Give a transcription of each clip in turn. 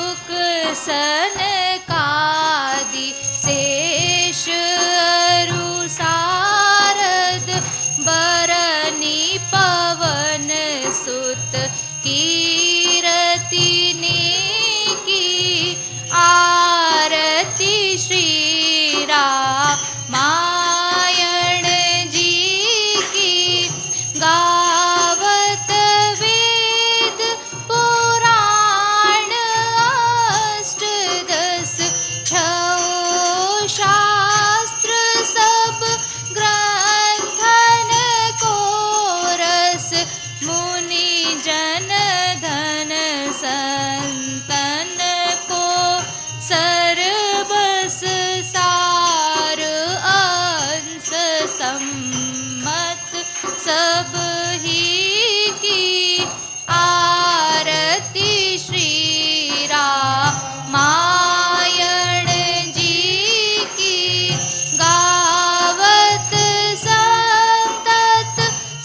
सुख सनकादि शेष अरु सारद बरनी पवन सुत कीरति ने की आरती श्री रामायण जी की गावत वेद पुराण अष्ट दस छो शास्त्र सब ग्रंथन को रस मुनि जन धन संतन को सरबस सार अंश सम्मत सब ही की आरती श्री रामायण जी की गावत संतत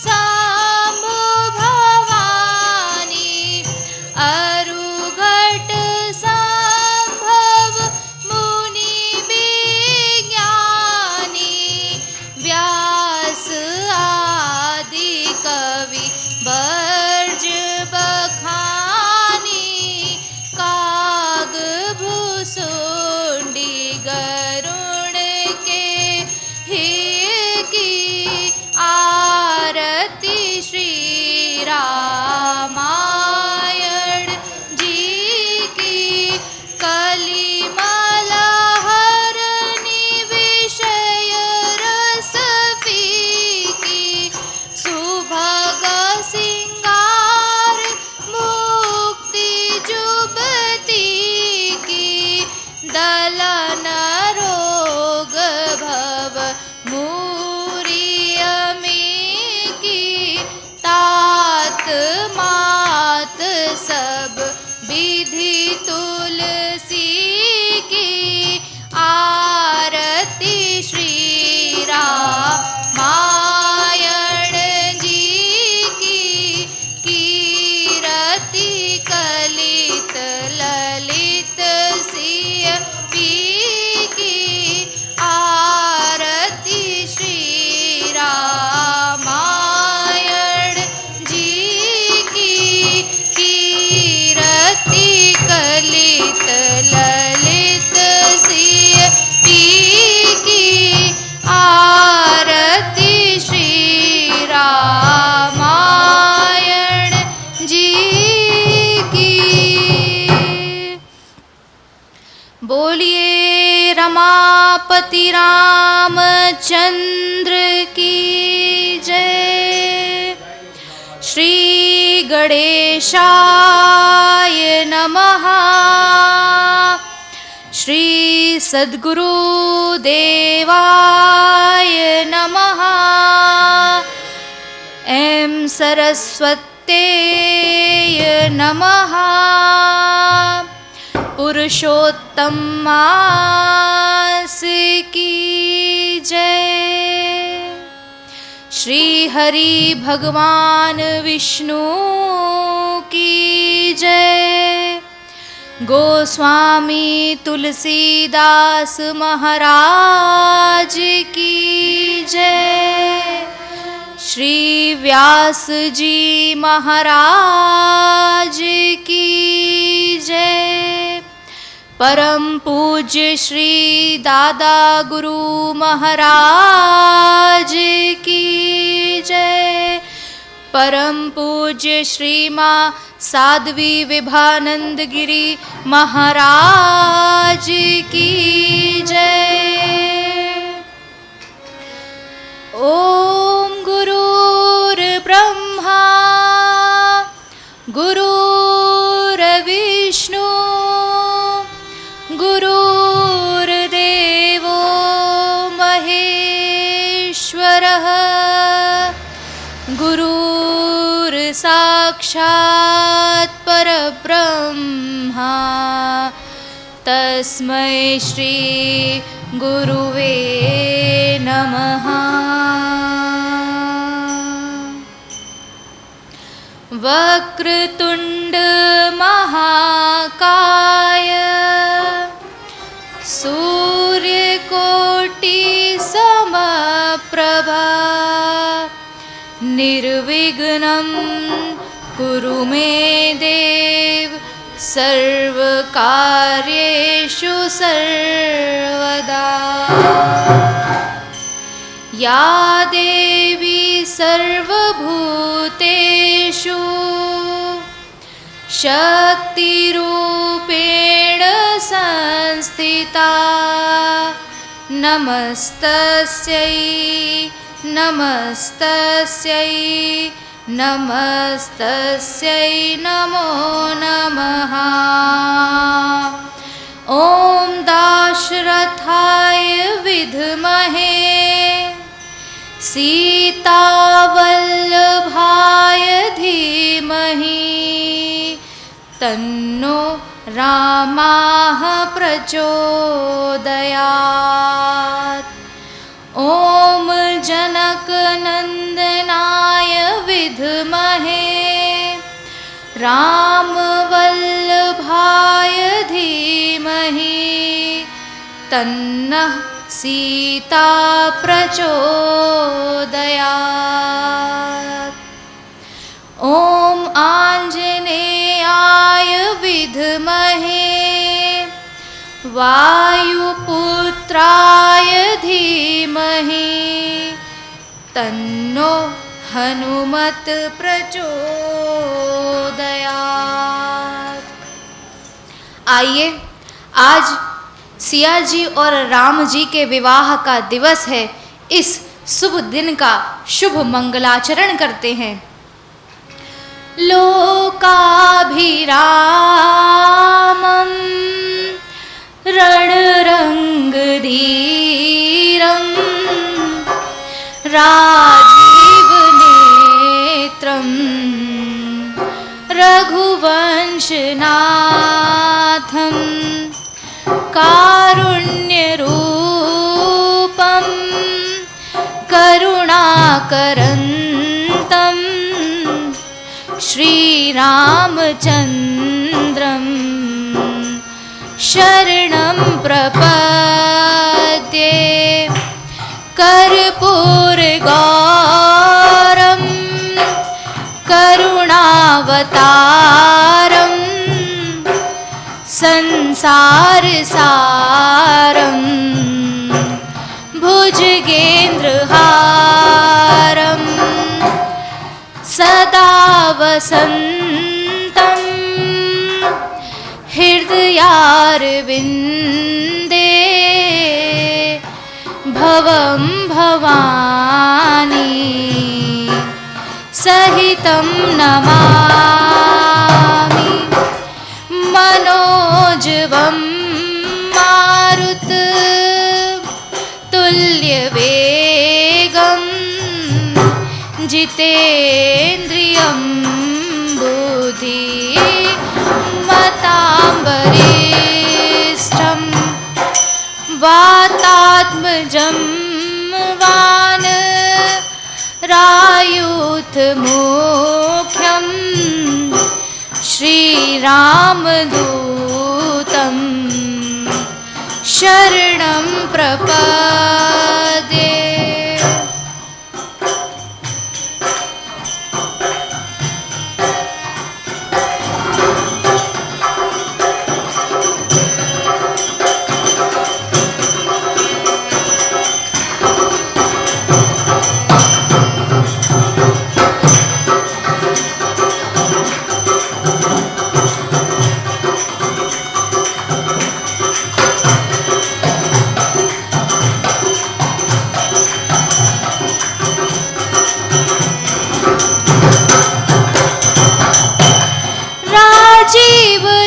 शंभु भवानी अरुघट संभव मुनि विज्ञानी व्यास आदि कवि बर्ज बखानी काग भूसुंडी गरुण के ही की आरती श्री रामायण जी की कलिमल हरनि विषय रस फीकी सुभग सिंगार मुक्ति जुबती की दलन रोग भव मूरिय में की तात मात सब विधि तुलसी की आरती श्री रामायण जी की कीरति कलित ललित सिय पी की आरती श्री रामायण जी की कीरति कलित ललित सिय पी की आरती श्री रामायण जी की। बोलिए रमापति रामचंद्र की जय। श्री गणेशाय नमः। श्री सद्गुरु देवाय नमः। एम सरस्वत्यै नमः। पुरुषोत्तम मास की जय। श्री हरि भगवान विष्णु की जय। गोस्वामी तुलसीदास महाराज की जय। श्री व्यास जी महाराज की जय। परम पूज्य श्री दादा गुरु महाराज की जय। परम पूज्य श्री माँ साध्वी विभानंद गिरी महाराज की जय। ओम गुरुर्ब्रह्मा गुरुर्विष्णु गुरुर्देवो महेश्वरः गुरुर्साक्षात् परब्रह्मा तस्मै श्री गुरुवे नमः। वक्रतुंड महाकाय निर्विघ्नं कुरु मे देव सर्वकार्येषु सर्वदा। या देवी सर्वभूतेषु शक्तिरूपेण संस्थिता नमस्तस्यै नमस्तस्यै नमस्तस्यै नमो नमः। ॐ दाशरथाय विद्महे सीतावल्लभाय धीमहि तन्नो रामः प्रचोदयात्। ॐ जनकनन्दनाय विद्महे रामवल्लभाय धीमहि तन्नः सीता प्रचोदयात्। ॐ आञ्जनेयाय विद्महे वायुपुत्राय धीमहि तन्नो हनुमत् प्रचोदयात्। आइए, आज सिया जी और राम जी के विवाह का दिवस है। इस शुभ दिन का शुभ मंगलाचरण करते हैं। लोकाभिरामं रणरङ्गधीरं राजीवनेत्रं रघुवंशनाथं कारुण्यरूपं करुणाकरन्तं श्रीरामचन्द्रं शरणं प्रपद्ये। कर्पूरगौरं करुणावतारं संसारसारं भुजगेन्द्रहारं सदा वसन्तं हृदयारविन्दे भवं भवानी सहितं नमामि। मनोजवं मारुत तुल्यवेगं जितेन्द्रियं बुद्धिमतां वरिष्ठं वातात्मजं वानरायुधमुख्यं श्रीरामदूतं शरणं प्रपद्ये।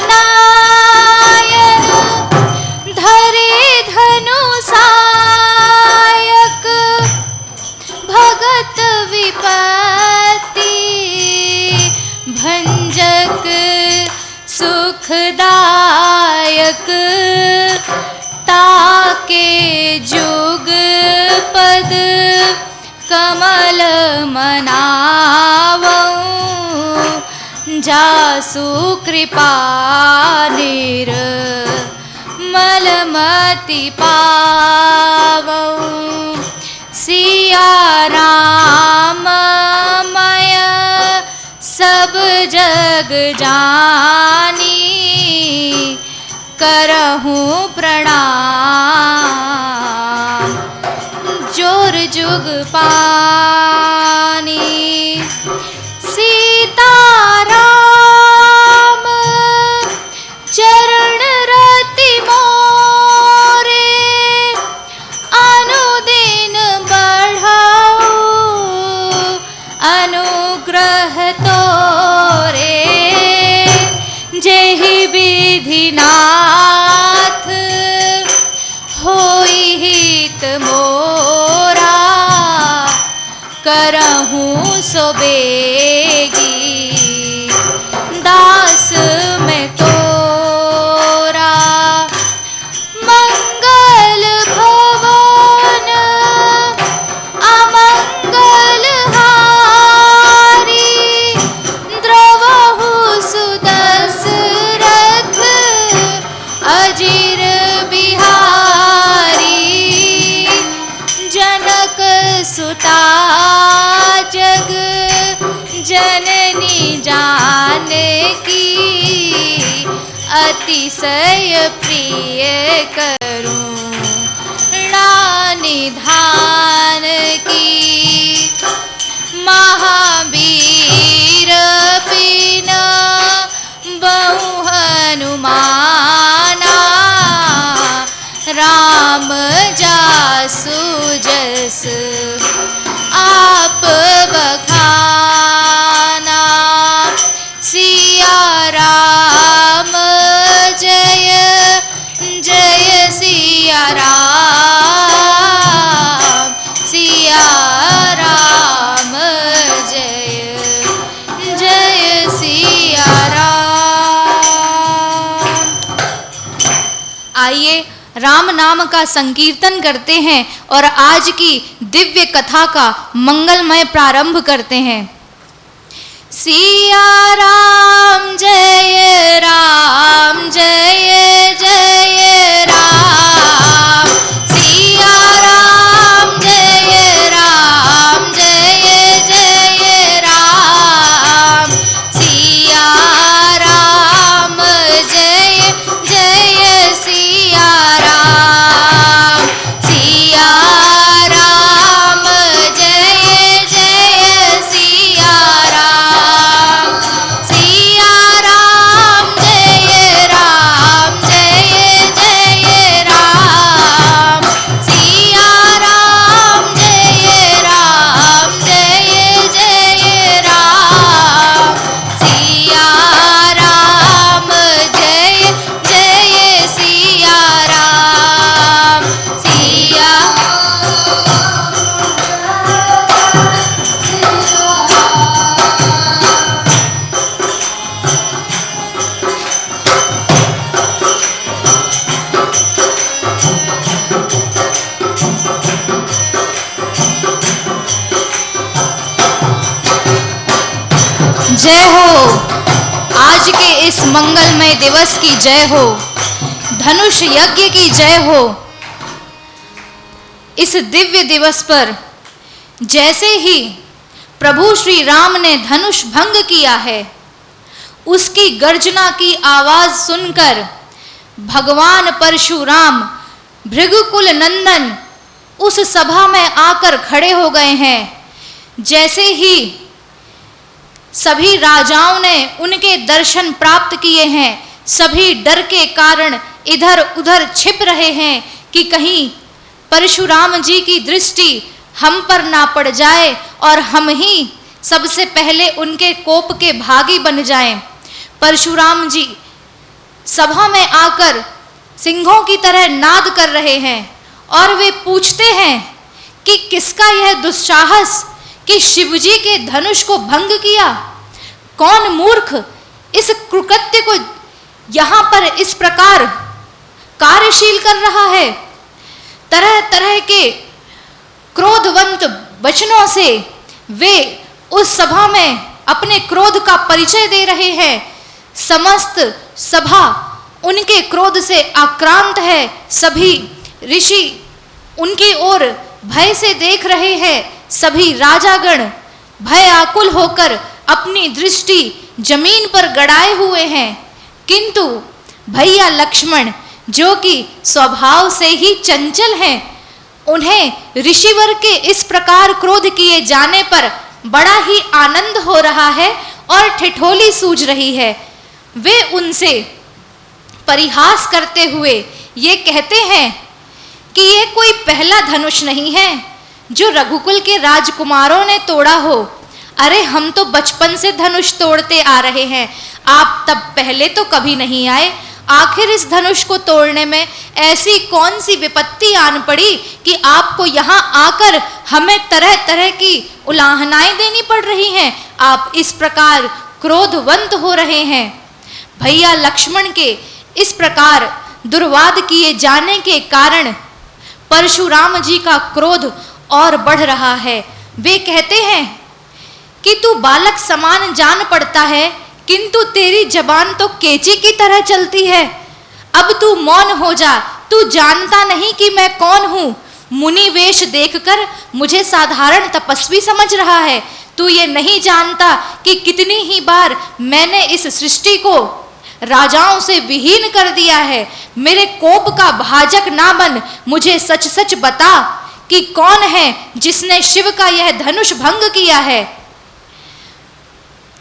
जीवनायन धरे धनुषायक भगत विपत्ति भंजक सुखदायक ताके जुग पद कमल मनावो जासु कृपा निर्मलमति पावो। सिया राम जग जानी करहूँ प्रणाम। जोर जुग पानी सीताराम चरण रति मोरे अनुदिन बढ़ाऊ अनुग्रह तोरे। जेहि विधिनाथ होई हित मोरा करहूँ सो बेगी दास में तोरा। मंगल भवन अमंगल हारी द्रवहु सुदशरथ अजिर बिहारी। जनक सुता जग जननी जानकी अतिशय प्रिय करुणा निधान की। महावीर पिन बहु हनुमाना राम जासु जस आप बखाना। सिया राम जय जय सिया राम। सिया राम जय जय सिया राम। आइए राम नाम का संकीर्तन करते हैं और आज की दिव्य कथा का मंगलमय प्रारंभ करते हैं। सिया राम जय जय राम। सिया राम जय जय राम। सिया राम जय जय सिया राम। सिया राम जय जय सिया राम। सिया राम जय जय राम। सिया राम जय जय राम। सिया राम जय जय सिया राम। सिया जय हो। आज के इस मंगलमय दिवस की जय हो। धनुष यज्ञ की जय हो। इस दिव्य दिवस पर जैसे ही प्रभु श्री राम ने धनुष भंग किया है, उसकी गर्जना की आवाज सुनकर भगवान परशुराम भृगुकुल नंदन उस सभा में आकर खड़े हो गए हैं। जैसे ही सभी राजाओं ने उनके दर्शन प्राप्त किए हैं, सभी डर के कारण इधर उधर छिप रहे हैं कि कहीं परशुराम जी की दृष्टि हम पर ना पड़ जाए और हम ही सबसे पहले उनके कोप के भागी बन जाएं। परशुराम जी सभा में आकर सिंहों की तरह नाद कर रहे हैं और वे पूछते हैं कि किसका यह दुस्साहस कि शिवजी के धनुष को भंग किया। कौन मूर्ख इस कुकृत्य को यहाँ पर इस प्रकार कार्यशील कर रहा है। तरह तरह के क्रोधवंत वचनों से वे उस सभा में अपने क्रोध का परिचय दे रहे हैं। समस्त सभा उनके क्रोध से आक्रांत है। सभी ऋषि उनकी ओर भय से देख रहे हैं। सभी राजागण भय आकुल होकर अपनी दृष्टि जमीन पर गड़ाए हुए हैं, किंतु भैया लक्ष्मण जो कि स्वभाव से ही चंचल हैं, उन्हें ऋषिवर के इस प्रकार क्रोध किए जाने पर बड़ा ही आनंद हो रहा है और ठिठोली सूझ रही है। वे उनसे परिहास करते हुए ये कहते हैं कि ये कोई पहला धनुष नहीं है जो रघुकुल के राजकुमारों ने तोड़ा हो। अरे हम तो बचपन से धनुष तोड़ते आ रहे हैं, आप तब पहले तो कभी नहीं आए। आखिर इस धनुष को तोड़ने में ऐसी कौन सी विपत्ति आन पड़ी कि आपको यहाँ आकर हमें तरह तरह की उलाहनाएं देनी पड़ रही हैं। आप इस प्रकार क्रोधवंत हो रहे हैं। भैया लक्ष्मण के इस प्रकार दुर्वाद किए जाने के कारण परशुराम जी का क्रोध और बढ़ रहा है। वे कहते हैं कि तू बालक समान जान पड़ता है, किंतु तेरी जबान तो केची की तरह चलती है। अब तू मौन हो जा, तू जानता नहीं कि मैं कौन हूँ। मुनि वेश देखकर मुझे साधारण तपस्वी समझ रहा है। तू ये नहीं जानता कि कितनी ही बार मैंने इस सृष्टि को राजाओं से विहीन कर दिया है। मेरे कोप का भाजक ना बन, मुझे सच सच बता कि कौन है जिसने शिव का यह धनुष भंग किया है।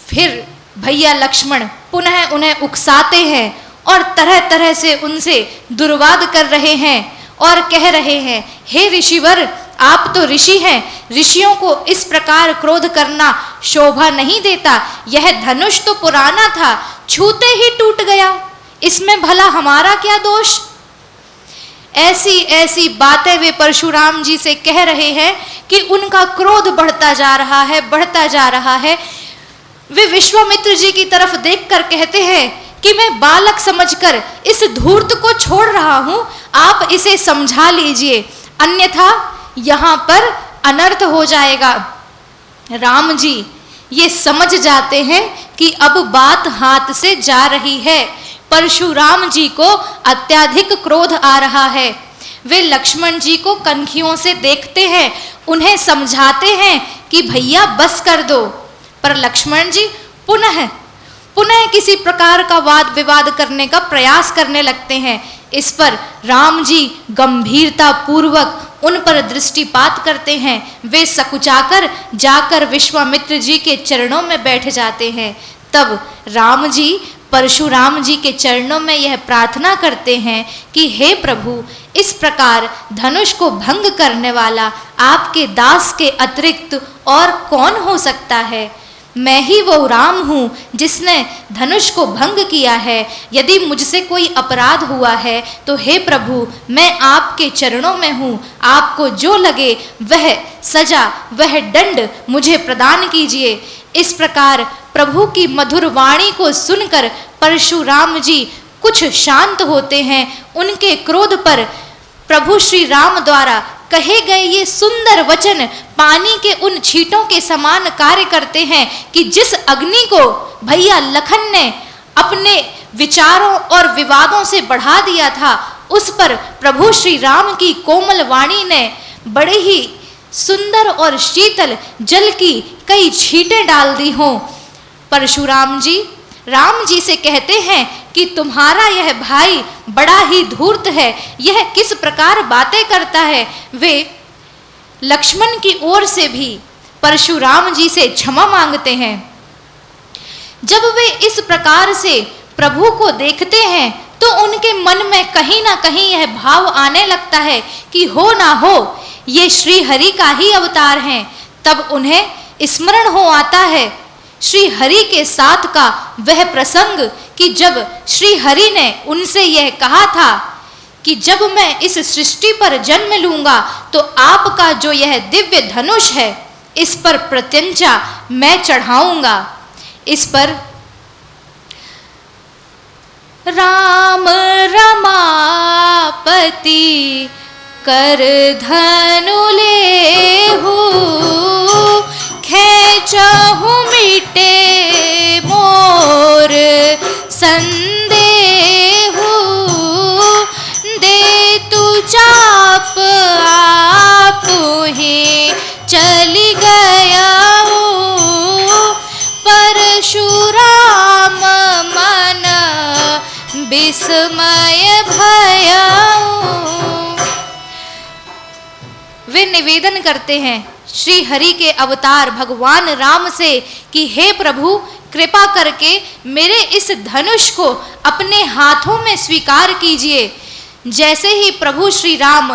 फिर भैया लक्ष्मण पुनः उन्हें उकसाते हैं और तरह तरह से उनसे दुर्वाद कर रहे हैं और कह रहे हैं, हे ऋषिवर, आप तो ऋषि हैं, ऋषियों को इस प्रकार क्रोध करना शोभा नहीं देता। यह धनुष तो पुराना था, छूते ही टूट गया, इसमें भला हमारा क्या दोष। ऐसी ऐसी बातें वे परशुराम जी से कह रहे हैं कि उनका क्रोध बढ़ता जा रहा है, बढ़ता जा रहा है। वे विश्वामित्र जी की तरफ देखकर कहते हैं कि मैं बालक समझकर इस धूर्त को छोड़ रहा हूं, आप इसे समझा लीजिए, अन्यथा यहाँ पर अनर्थ हो जाएगा। राम जी ये समझ जाते हैं कि अब बात हाथ से जा रही है। परशुराम जी को अत्यधिक क्रोध आ रहा है। वे लक्ष्मण जी को कनखियों से देखते हैं, उन्हें समझाते हैं कि भैया बस कर दो, पर लक्ष्मण जी पुनः किसी प्रकार का वाद विवाद करने का प्रयास करने लगते हैं। इस पर राम जी गंभीरता पूर्वक उन पर दृष्टिपात करते हैं। वे सकुचाकर जाकर विश्वामित्र जी के चरणों में बैठ जाते हैं। तब राम जी परशुराम जी के चरणों में यह प्रार्थना करते हैं कि हे प्रभु, इस प्रकार धनुष को भंग करने वाला आपके दास के अतिरिक्त और कौन हो सकता है। मैं ही वो राम हूँ जिसने धनुष को भंग किया है। यदि मुझसे कोई अपराध हुआ है तो हे प्रभु, मैं आपके चरणों में हूँ, आपको जो लगे वह सजा, वह दंड मुझे प्रदान कीजिए। इस प्रकार प्रभु की मधुर वाणी को सुनकर परशुराम जी कुछ शांत होते हैं। उनके क्रोध पर प्रभु श्री राम द्वारा कहे गए ये सुंदर वचन पानी के उन छींटों के समान कार्य करते हैं कि जिस अग्नि को भैया लखन ने अपने विचारों और विवादों से बढ़ा दिया था, उस पर प्रभु श्री राम की कोमल वाणी ने बड़े ही सुंदर और शीतल जल की कई छींटें डाल दी हों। परशुराम जी राम जी से कहते हैं कि तुम्हारा यह भाई बड़ा ही धूर्त है, यह किस प्रकार बातें करता है। वे लक्ष्मण की ओर से भी परशुराम जी से क्षमा मांगते हैं। जब वे इस प्रकार से प्रभु को देखते हैं तो उनके मन में कहीं ना कहीं यह भाव आने लगता है कि हो ना हो ये श्री हरि का ही अवतार हैं। तब उन्हें स्मरण हो आता है श्री हरि के साथ का वह प्रसंग कि जब श्री हरि ने उनसे यह कहा था कि जब मैं इस सृष्टि पर जन्म लूंगा तो आपका जो यह दिव्य धनुष है इस पर प्रत्यंचा मैं चढ़ाऊंगा। इस पर राम रमापति कर धनु लेहु, खेचहु मिटे मोर संदेहु, दे तू चाप आपुहि चली गया हूँ। परशुराम विस्मय भयऊ। वे निवेदन करते हैं श्री हरि के अवतार भगवान राम से कि हे प्रभु, कृपा करके मेरे इस धनुष को अपने हाथों में स्वीकार कीजिए। जैसे ही प्रभु श्री राम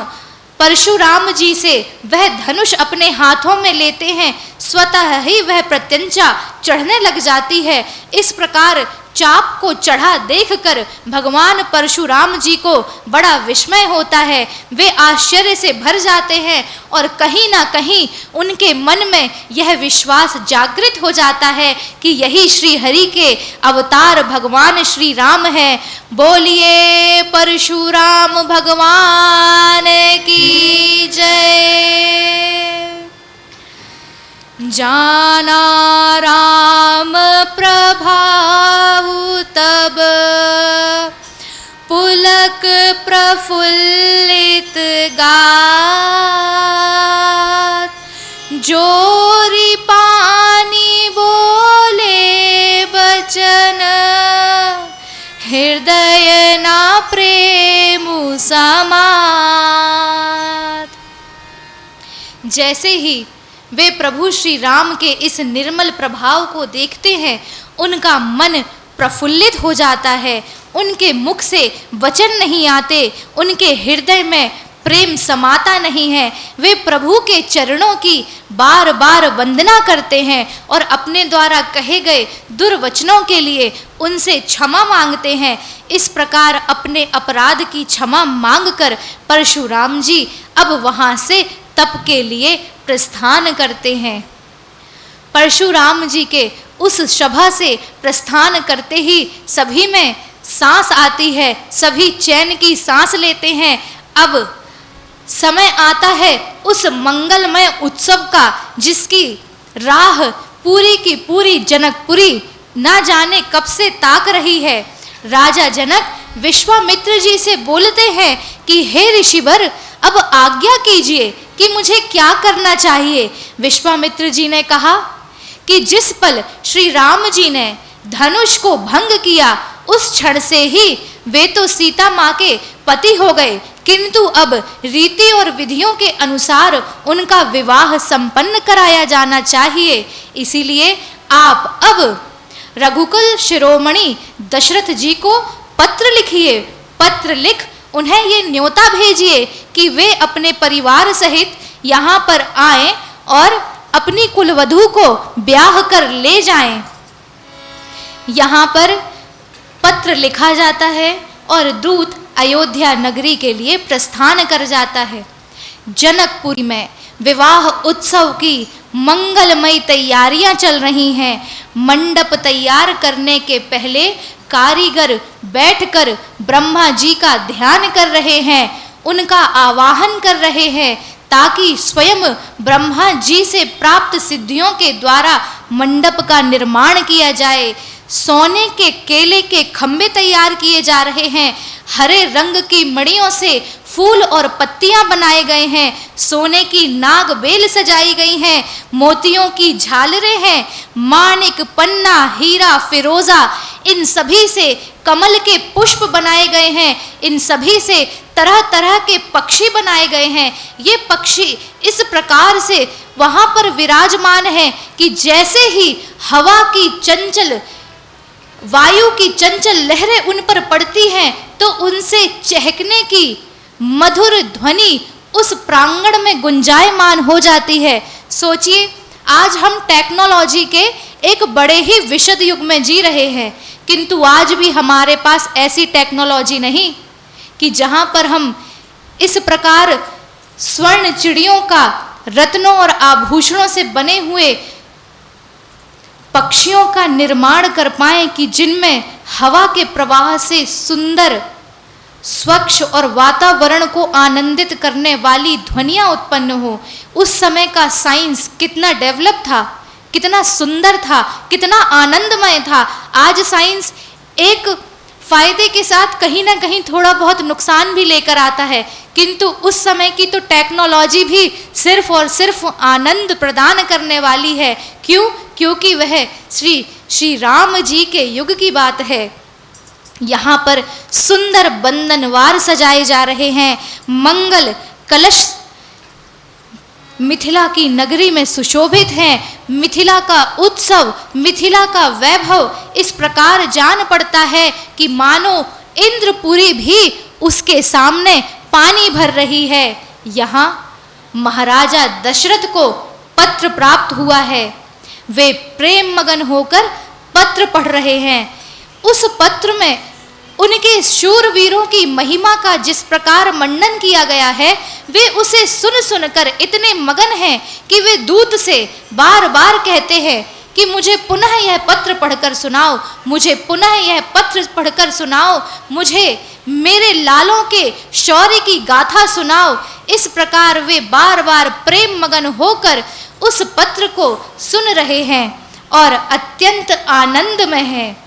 परशुराम जी से वह धनुष अपने हाथों में लेते हैं, स्वतः ही वह प्रत्यंचा चढ़ने लग जाती है। इस प्रकार चाप को चढ़ा देखकर भगवान परशुराम जी को बड़ा विस्मय होता है। वे आश्चर्य से भर जाते हैं और कहीं ना कहीं उनके मन में यह विश्वास जागृत हो जाता है कि यही श्री हरि के अवतार भगवान श्री राम है। बोलिए परशुराम भगवान की जय। जाना राम प्रभाऊ तब, पुलक प्रफुल्लित गात, जोरी पानी बोले बचन, हृदय ना प्रेम समात। जैसे ही वे प्रभु श्री राम के इस निर्मल प्रभाव को देखते हैं, उनका मन प्रफुल्लित हो जाता है। उनके मुख से वचन नहीं आते, उनके हृदय में प्रेम समाता नहीं है। वे प्रभु के चरणों की बार बार वंदना करते हैं और अपने द्वारा कहे गए दुर्वचनों के लिए उनसे क्षमा मांगते हैं। इस प्रकार अपने अपराध की क्षमा मांगकर परशुराम जी अब वहाँ से तप के लिए प्रस्थान करते हैं। परशुराम जी के उस सभा से प्रस्थान करते ही सभी में सांस आती है, सभी चैन की सांस लेते हैं। अब समय आता है उस मंगलमय उत्सव का, जिसकी राह पूरी की पूरी जनकपुरी ना जाने कब से ताक रही है। राजा जनक विश्वामित्र जी से बोलते हैं कि हे ऋषिवर, अब आज्ञा कीजिए कि मुझे क्या करना चाहिए। विश्वामित्र जी ने कहा कि जिस पल श्री राम जी ने धनुष को भंग किया, उस क्षण से ही वे तो सीता माँ के पति हो गए, किंतु अब रीति और विधियों के अनुसार उनका विवाह संपन्न कराया जाना चाहिए। इसीलिए आप अब रघुकुल शिरोमणि दशरथ जी को पत्र लिखिए। पत्र लिख उन्हें ये न्योता भेजिए कि वे अपने परिवार सहित यहाँ पर आएं और अपनी कुलवधू को ब्याह कर ले जाएं। यहाँ पर पत्र लिखा जाता है और दूत अयोध्या नगरी के लिए प्रस्थान कर जाता है। जनकपुरी में विवाह उत्सव की मंगलमयी तैयारियां चल रही हैं। मंडप तैयार करने के पहले कारीगर बैठकर ब्रह्मा जी का ध्यान कर रहे हैं, उनका आवाहन कर रहे हैं, ताकि स्वयं ब्रह्मा जी से प्राप्त सिद्धियों के द्वारा मंडप का निर्माण किया जाए। सोने के केले के खंभे तैयार किए जा रहे हैं, हरे रंग की मड़ियों से फूल और पत्तियां बनाए गए हैं, सोने की नाग बेल सजाई गई हैं, मोतियों की झालरें हैं, माणिक, पन्ना, हीरा, फिरोजा, इन सभी से कमल के पुष्प बनाए गए हैं, इन सभी से तरह तरह के पक्षी बनाए गए हैं। ये पक्षी इस प्रकार से वहाँ पर विराजमान हैं कि जैसे ही हवा की चंचल, वायु की चंचल लहरें उन पर पड़ती हैं तो उनसे चहकने की मधुर ध्वनि उस प्रांगण में गुंजायमान हो जाती है। सोचिए, आज हम टेक्नोलॉजी के एक बड़े ही विशद युग में जी रहे हैं, किंतु आज भी हमारे पास ऐसी टेक्नोलॉजी नहीं कि जहाँ पर हम इस प्रकार स्वर्ण चिड़ियों का, रत्नों और आभूषणों से बने हुए पक्षियों का निर्माण कर पाएं कि जिनमें हवा के प्रवाह से सुंदर, स्वच्छ और वातावरण को आनंदित करने वाली ध्वनियाँ उत्पन्न हो। उस समय का साइंस कितना डेवलप था, कितना सुंदर था, कितना आनंदमय था। आज साइंस एक फायदे के साथ कहीं ना कहीं थोड़ा बहुत नुकसान भी लेकर आता है, किंतु उस समय की तो टेक्नोलॉजी भी सिर्फ और सिर्फ आनंद प्रदान करने वाली है। क्यों? क्योंकि वह श्री राम जी के युग की बात है। यहाँ पर सुंदर बंधनवार सजाए जा रहे हैं। मंगल कलश मिथिला की नगरी में सुशोभित हैं। मिथिला का उत्सव, मिथिला का वैभव इस प्रकार जान पड़ता है कि मानो इंद्रपुरी भी उसके सामने पानी भर रही है। यहाँ महाराजा दशरथ को पत्र प्राप्त हुआ है। वे प्रेम मगन होकर पत्र पढ़ रहे हैं। उस पत्र में उनके शूरवीरों की महिमा का जिस प्रकार मंडन किया गया है, वे उसे सुन सुनकर इतने मगन हैं कि वे दूत से बार बार कहते हैं कि मुझे पुनः यह पत्र पढ़कर सुनाओ, मुझे पुनः यह पत्र पढ़कर सुनाओ, मुझे मेरे लालों के शौर्य की गाथा सुनाओ। इस प्रकार वे बार बार प्रेम मगन होकर उस पत्र को सुन रहे हैं और अत्यंत आनंदमय हैं।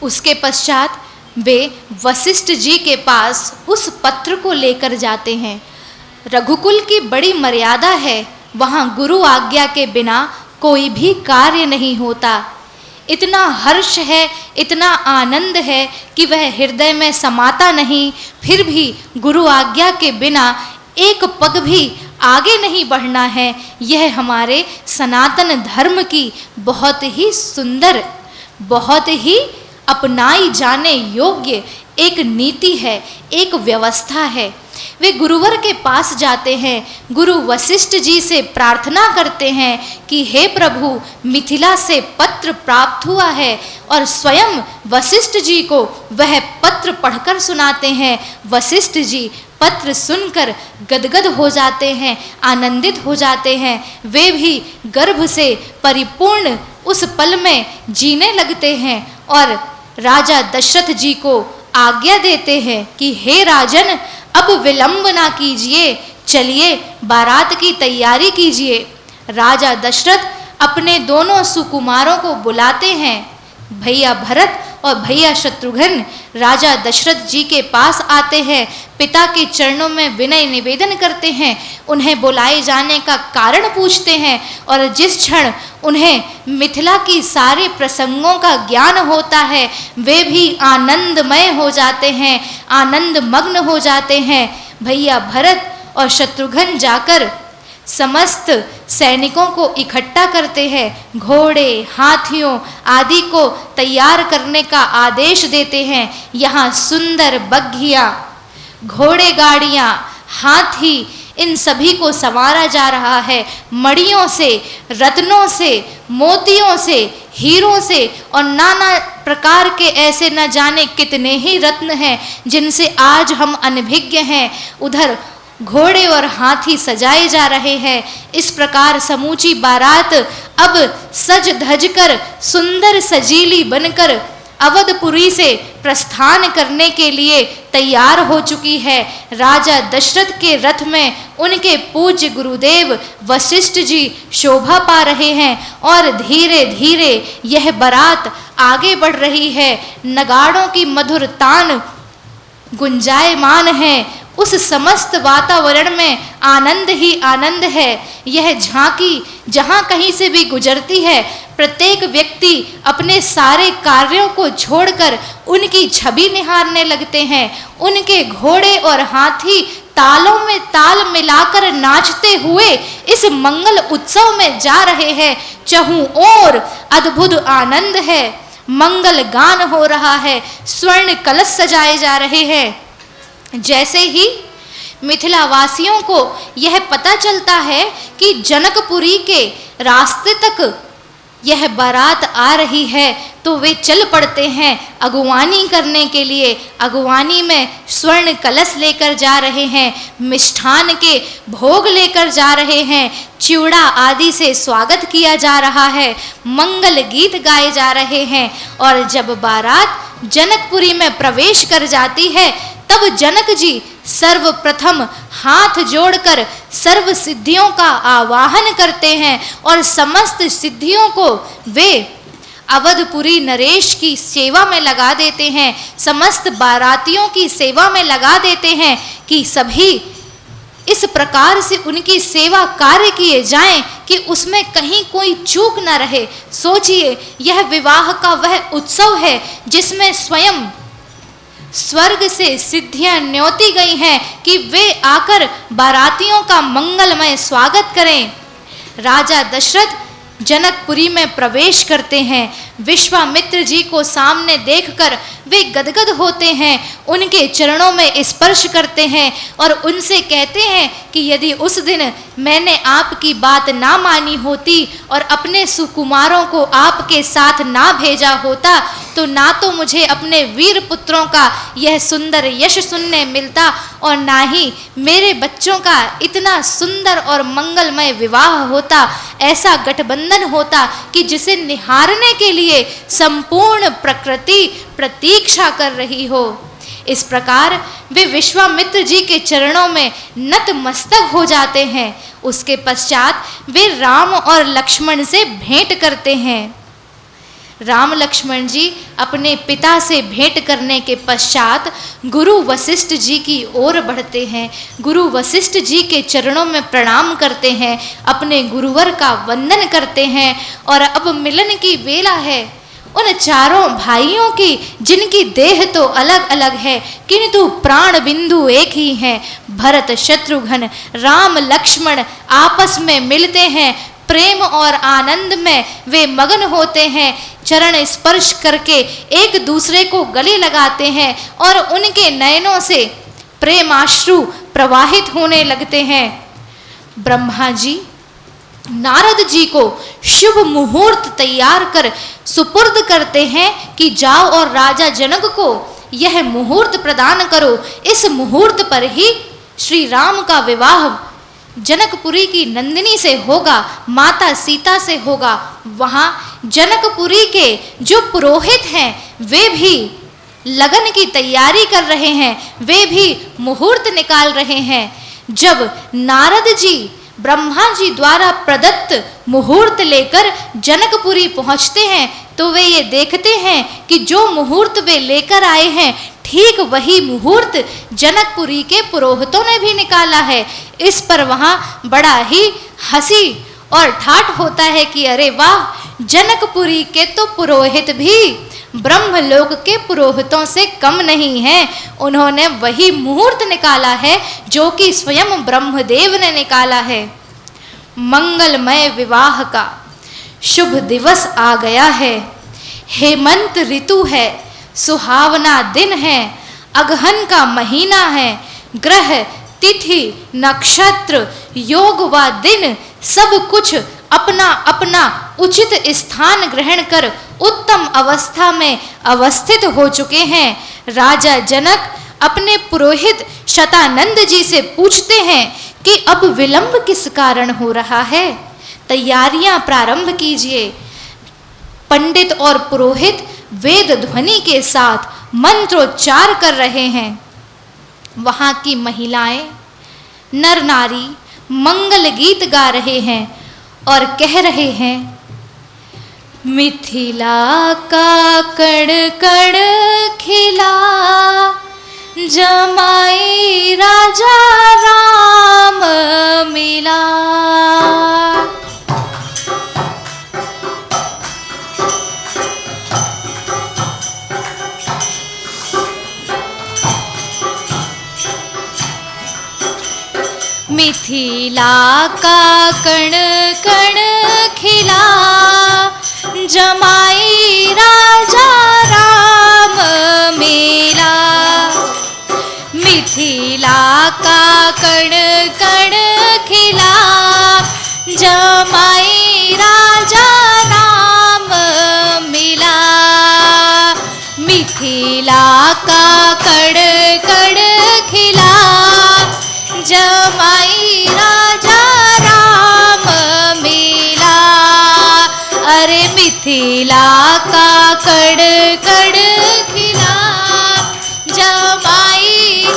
उसके पश्चात वे वशिष्ठ जी के पास उस पत्र को लेकर जाते हैं। रघुकुल की बड़ी मर्यादा है, वहाँ गुरु आज्ञा के बिना कोई भी कार्य नहीं होता। इतना हर्ष है, इतना आनंद है कि वह हृदय में समाता नहीं। फिर भी गुरु आज्ञा के बिना एक पग भी आगे नहीं बढ़ना है। यह हमारे सनातन धर्म की बहुत ही सुंदर, बहुत ही अपनाई जाने योग्य एक नीति है, एक व्यवस्था है। वे गुरुवर के पास जाते हैं, गुरु वशिष्ठ जी से प्रार्थना करते हैं कि हे प्रभु, मिथिला से पत्र प्राप्त हुआ है, और स्वयं वशिष्ठ जी को वह पत्र पढ़कर सुनाते हैं। वशिष्ठ जी पत्र सुनकर गदगद हो जाते हैं, आनंदित हो जाते हैं। वे भी गर्भ से परिपूर्ण उस पल में जीने लगते हैं और राजा दशरथ जी को आज्ञा देते हैं कि हे राजन, अब विलंब ना कीजिए, चलिए बारात की तैयारी कीजिए। राजा दशरथ अपने दोनों सुकुमारों को बुलाते हैं। भैया भरत और भैया शत्रुघ्न राजा दशरथ जी के पास आते हैं, पिता के चरणों में विनय निवेदन करते हैं, उन्हें बुलाए जाने का कारण पूछते हैं, और जिस क्षण उन्हें मिथिला की सारे प्रसंगों का ज्ञान होता है, वे भी आनंदमय हो जाते हैं, आनंद मग्न हो जाते हैं। भैया भरत और शत्रुघ्न जाकर समस्त सैनिकों को इकट्ठा करते हैं, घोड़े, हाथियों आदि को तैयार करने का आदेश देते हैं। यहाँ सुंदर बग्घियाँ, घोड़े गाड़ियाँ, हाथी, इन सभी को संवारा जा रहा है। मणियों से, रत्नों से, मोतियों से, हीरों से और नाना प्रकार के ऐसे न जाने कितने ही रत्न हैं जिनसे आज हम अनभिज्ञ हैं। उधर घोड़े और हाथी सजाए जा रहे हैं। इस प्रकार समूची बारात अब सज धज कर सुंदर सजीली बनकर अवधपुरी से प्रस्थान करने के लिए तैयार हो चुकी है। राजा दशरथ के रथ में उनके पूज्य गुरुदेव वशिष्ठ जी शोभा पा रहे हैं और धीरे धीरे यह बारात आगे बढ़ रही है। नगाड़ों की मधुर तान गुंजायमान है। उस समस्त वातावरण में आनंद ही आनंद है। यह झांकी जहाँ कहीं से भी गुजरती है, प्रत्येक व्यक्ति अपने सारे कार्यों को छोड़कर उनकी छवि निहारने लगते हैं। उनके घोड़े और हाथी तालों में ताल मिलाकर नाचते हुए इस मंगल उत्सव में जा रहे हैं। चहुं ओर अद्भुत आनंद है, मंगल गान हो रहा है, स्वर्ण कलश सजाए जा रहे हैं। जैसे ही मिथिला वासियों को यह पता चलता है कि जनकपुरी के रास्ते तक यह बारात आ रही है, तो वे चल पड़ते हैं अगुवानी करने के लिए। अगुवानी में स्वर्ण कलश लेकर जा रहे हैं, मिष्ठान के भोग लेकर जा रहे हैं, चिवड़ा आदि से स्वागत किया जा रहा है, मंगल गीत गाए जा रहे हैं। और जब बारात जनकपुरी में प्रवेश कर जाती है, तब जनक जी सर्वप्रथम हाथ जोड़कर सर्व सिद्धियों का आवाहन करते हैं और समस्त सिद्धियों को वे अवधपुरी नरेश की सेवा में लगा देते हैं, समस्त बारातियों की सेवा में लगा देते हैं कि सभी इस प्रकार से उनकी सेवा कार्य किए जाएं कि उसमें कहीं कोई चूक न रहे। सोचिए, यह विवाह का वह उत्सव है जिसमें स्वयं स्वर्ग से सिद्धियां न्योती गई हैं कि वे आकर बारातियों का मंगलमय स्वागत करें। राजा दशरथ जनकपुरी में प्रवेश करते हैं। विश्वामित्र जी को सामने देखकर वे गदगद होते हैं, उनके चरणों में स्पर्श करते हैं और उनसे कहते हैं कि यदि उस दिन मैंने आपकी बात ना मानी होती और अपने सुकुमारों को आपके साथ ना भेजा होता तो ना तो मुझे अपने वीर पुत्रों का यह सुंदर यश सुनने मिलता और ना ही मेरे बच्चों का इतना सुंदर और मंगलमय विवाह होता। ऐसा गठबंधन होता कि जिसे निहारने के लिए संपूर्ण प्रकृति प्रतीक्षा कर रही हो। इस प्रकार वे विश्वामित्र जी के चरणों में नतमस्तक हो जाते हैं। उसके पश्चात वे राम और लक्ष्मण से भेंट करते हैं। राम लक्ष्मण जी अपने पिता से भेंट करने के पश्चात गुरु वशिष्ठ जी की ओर बढ़ते हैं। गुरु वशिष्ठ जी के चरणों में प्रणाम करते हैं, अपने गुरुवर का वंदन करते हैं और अब मिलन की वेला है उन चारों भाइयों की जिनकी देह तो अलग अलग है किंतु प्राण बिंदु एक ही हैं। भरत शत्रुघ्न राम लक्ष्मण आपस में मिलते हैं, प्रेम और आनंद में वे मगन होते हैं, चरण स्पर्श करके एक दूसरे को गले लगाते हैं और उनके नयनों से प्रेमाश्रु प्रवाहित होने लगते हैं। ब्रह्मा जी नारद जी को शुभ मुहूर्त तैयार कर सुपुर्द करते हैं कि जाओ और राजा जनक को यह मुहूर्त प्रदान करो। इस मुहूर्त पर ही श्री राम का विवाह जनकपुरी की नंदिनी से होगा, माता सीता से होगा। वहाँ जनकपुरी के जो पुरोहित हैं वे भी लगन की तैयारी कर रहे हैं, वे भी मुहूर्त निकाल रहे हैं। जब नारद जी ब्रह्मा जी द्वारा प्रदत्त मुहूर्त लेकर जनकपुरी पहुँचते हैं तो वे ये देखते हैं कि जो मुहूर्त वे लेकर आए हैं ठीक वही मुहूर्त जनकपुरी के पुरोहितों ने भी निकाला है। इस पर वहाँ बड़ा ही हंसी और ठाठ होता है कि अरे वाह, जनकपुरी के तो पुरोहित भी ब्रह्मलोक के पुरोहितों से कम नहीं हैं। उन्होंने वही मुहूर्त निकाला है जो कि स्वयं ब्रह्मदेव ने निकाला है। मंगलमय विवाह का शुभ दिवस आ गया है। हेमंत ऋतु है, सुहावना दिन है, अगहन का महीना है। ग्रह तिथि नक्षत्र योग व दिन सब कुछ अपना अपना उचित स्थान ग्रहण कर उत्तम अवस्था में अवस्थित हो चुके हैं। राजा जनक अपने पुरोहित शतानंद जी से पूछते हैं कि अब विलंब किस कारण हो रहा है, तैयारियां प्रारंभ कीजिए। पंडित और पुरोहित वेद ध्वनि के साथ मंत्रोच्चार कर रहे हैं। वहाँ की महिलाएं नर नारी मंगल गीत गा रहे हैं और कह रहे हैं, मिथिला का कण कण खिला, जमाई राजा राम मिला। मिथिला का कण कण खिला, जमाई राजा राम मिला। मिथिला का कण कण खिला, जमाई राजा राम मिला। मिथिला का कण कण खिला, जमाई राजा राम मिला। अरे मिथिला का कण कण खिला, जमाई।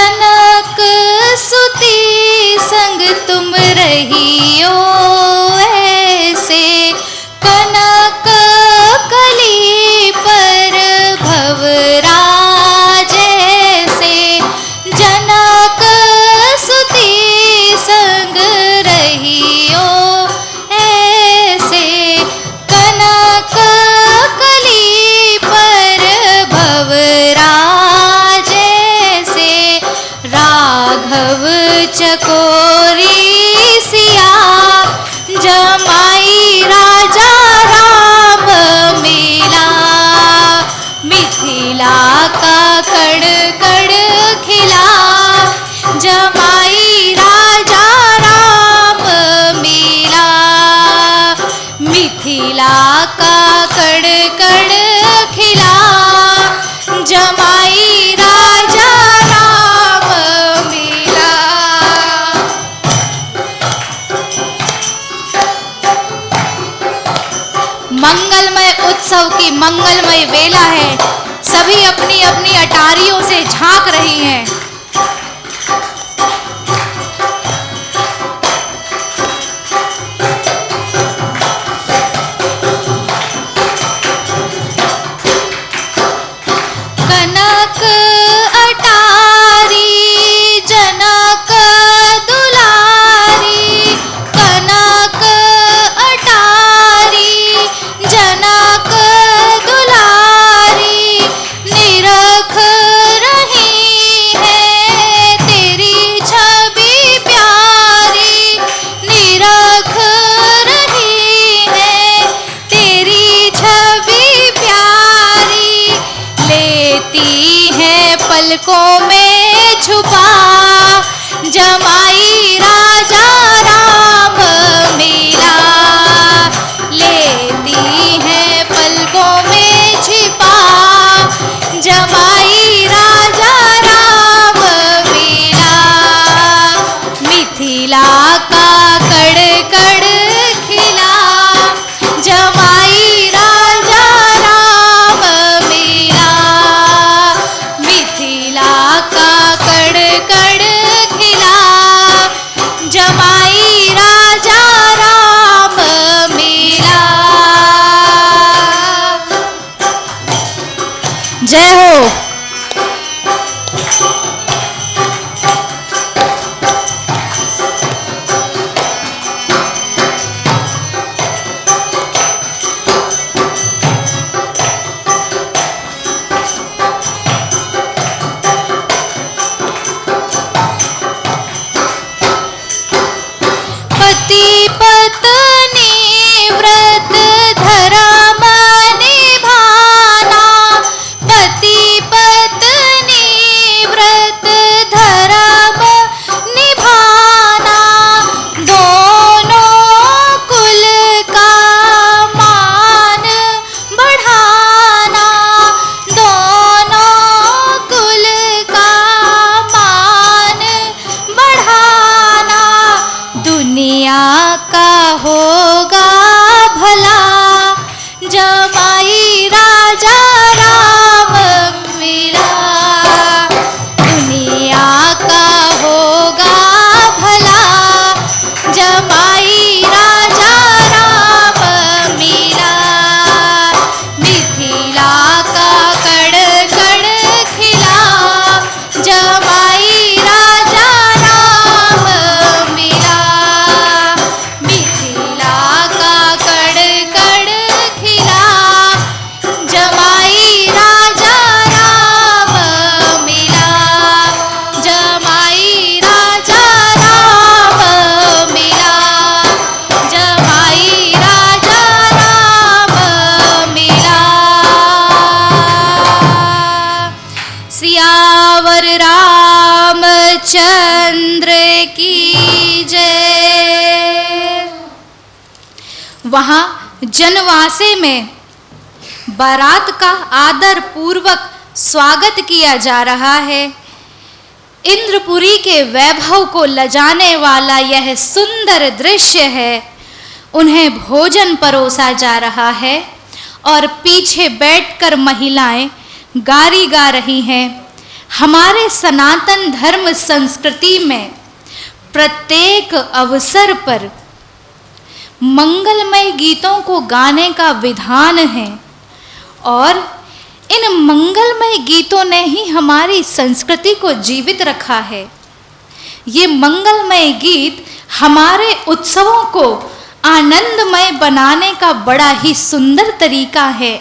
जनक सुती संग तुम रहियो ऐसे, कनक कली पर भवराज ऐसे। जनक सुती संग रहियो ऐसे, कनक कली पर भवराज ऐसे। राघव चकोरी सिया जमाई राजा राम मिला, मिथिला का कड़ कड़ खिला। जमाई राजा राम मिला, मिथिला का कड़ कड़ खिला। जमाई राजा राम मिला। मंगलमय उत्सव की मंगलमय वेला है। सभी अपनी अपनी अटारियों से झांक रही हैं। कनक अटारी जनक दुलारी, कनक अटारी जनक दुलारी। निरख रही है तेरी छवि प्यारी, निरख रही है तेरी छवि प्यारी। लेती है पलकों में छुपा, जमाई राजा राम मिला। लेती है पलकों में छिपा, जमाई राजा राम मिला। मिथिला का कड़ कड़ खिला, जमाई राजा राम मिला। मिथिला का कड़ कड़ खिला, जमाई राजा राम मिला। जय हो। पति पत्नी व्रत धर्म निभाना, पति पत्नी व्रत धर्म निभाना। दोनों कुल का मान बढ़ाना, दोनों कुल का मान बढ़ाना। दुनिया का होगा भला, जमाई राजा राम मिला। दुनिया का होगा भला, जमाई राजा राम मिला। मिथिला का कड़ कड़ खिला, जमाई राजा राम मिला। मिथिला का कड़ कड़ खिला, जमाई राजा राम मिला। जमाई राजा राम मिला, जमाई राजा राम मिला। सियावर रामचंद्र की जय। वहाँ जनवासे में बारात का आदर पूर्वक स्वागत किया जा रहा है। इंद्रपुरी के वैभव को लजाने वाला यह सुंदर दृश्य है। उन्हें भोजन परोसा जा रहा है और पीछे बैठकर महिलाएं गारी गा रही हैं। हमारे सनातन धर्म संस्कृति में प्रत्येक अवसर पर मंगलमय गीतों को गाने का विधान है और इन मंगलमय गीतों ने ही हमारी संस्कृति को जीवित रखा है। ये मंगलमय गीत हमारे उत्सवों को आनंदमय बनाने का बड़ा ही सुंदर तरीका है।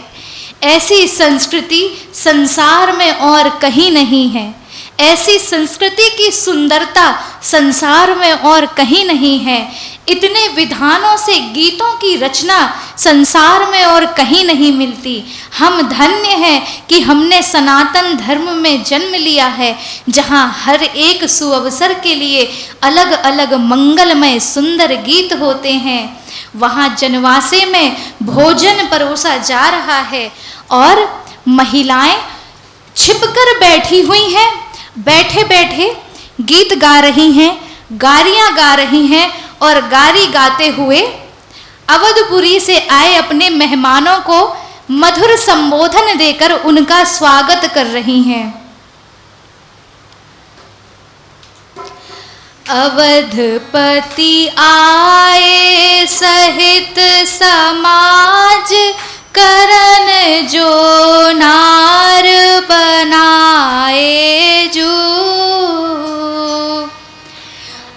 ऐसी संस्कृति संसार में और कहीं नहीं है। ऐसी संस्कृति की सुंदरता संसार में और कहीं नहीं है। इतने विधानों से गीतों की रचना संसार में और कहीं नहीं मिलती। हम धन्य हैं कि हमने सनातन धर्म में जन्म लिया है, जहाँ हर एक सुअवसर के लिए अलग अलग मंगलमय सुंदर गीत होते हैं। वहाँ जनवासे में भोजन परोसा जा रहा है और महिलाएं छिपकर बैठी हुई हैं, बैठे बैठे गीत गा रही हैं, गारियां गा रही हैं और गारी गाते हुए अवधपुरी से आए अपने मेहमानों को मधुर संबोधन देकर उनका स्वागत कर रही हैं। अवधपति आए सहित समाज करन जो नार बनाए जो।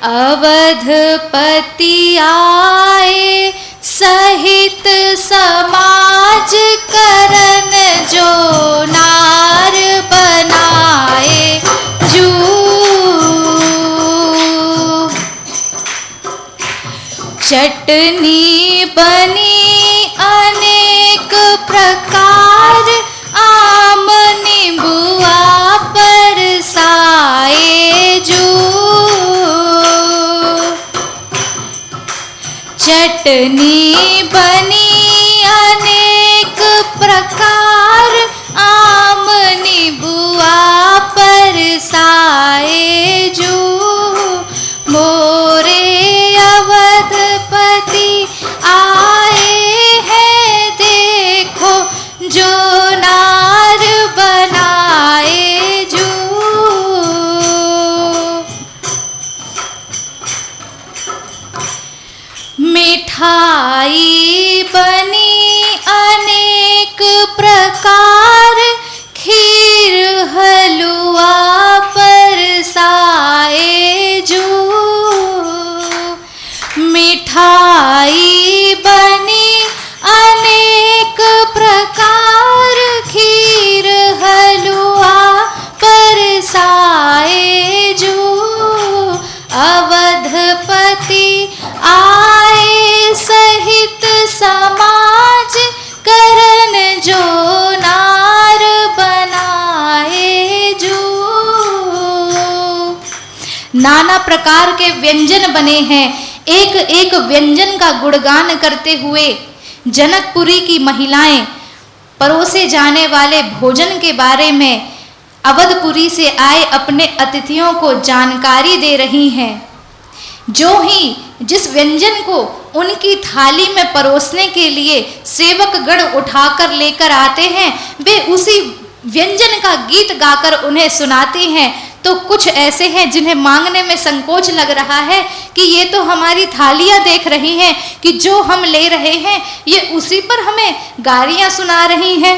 अवधपति आए सहित समाज करन जो नार बनाए जो। चटनी बनी अनेक प्रकार आम नींबुआ परसाए जो। चटनी बनी अनेक प्रकार आम नींबुआ परसाए जो। मोरे अवधपति आए हैं देखो जो नार बनाए जो। मिठाई बनी अनेक प्रकार खीर हलवा परसाए जो। मिठाई बनी अनेक प्रकार खीर हलवा परसाए जो। अवधपति आए सहित समाज करन जो नार बनाए जो। नाना प्रकार के व्यंजन बने हैं। एक एक व्यंजन का गुणगान करते हुए जनकपुरी की महिलाएं परोसे जाने वाले भोजन के बारे में अवधपुरी से आए अपने अतिथियों को जानकारी दे रही हैं। जो ही जिस व्यंजन को उनकी थाली में परोसने के लिए सेवक गण उठाकर लेकर आते हैं, वे उसी व्यंजन का गीत गाकर उन्हें सुनाते हैं। तो कुछ ऐसे हैं जिन्हें मांगने में संकोच लग रहा है कि ये तो हमारी थालियां देख रही हैं कि जो हम ले रहे हैं ये उसी पर हमें गारियां सुना रही हैं।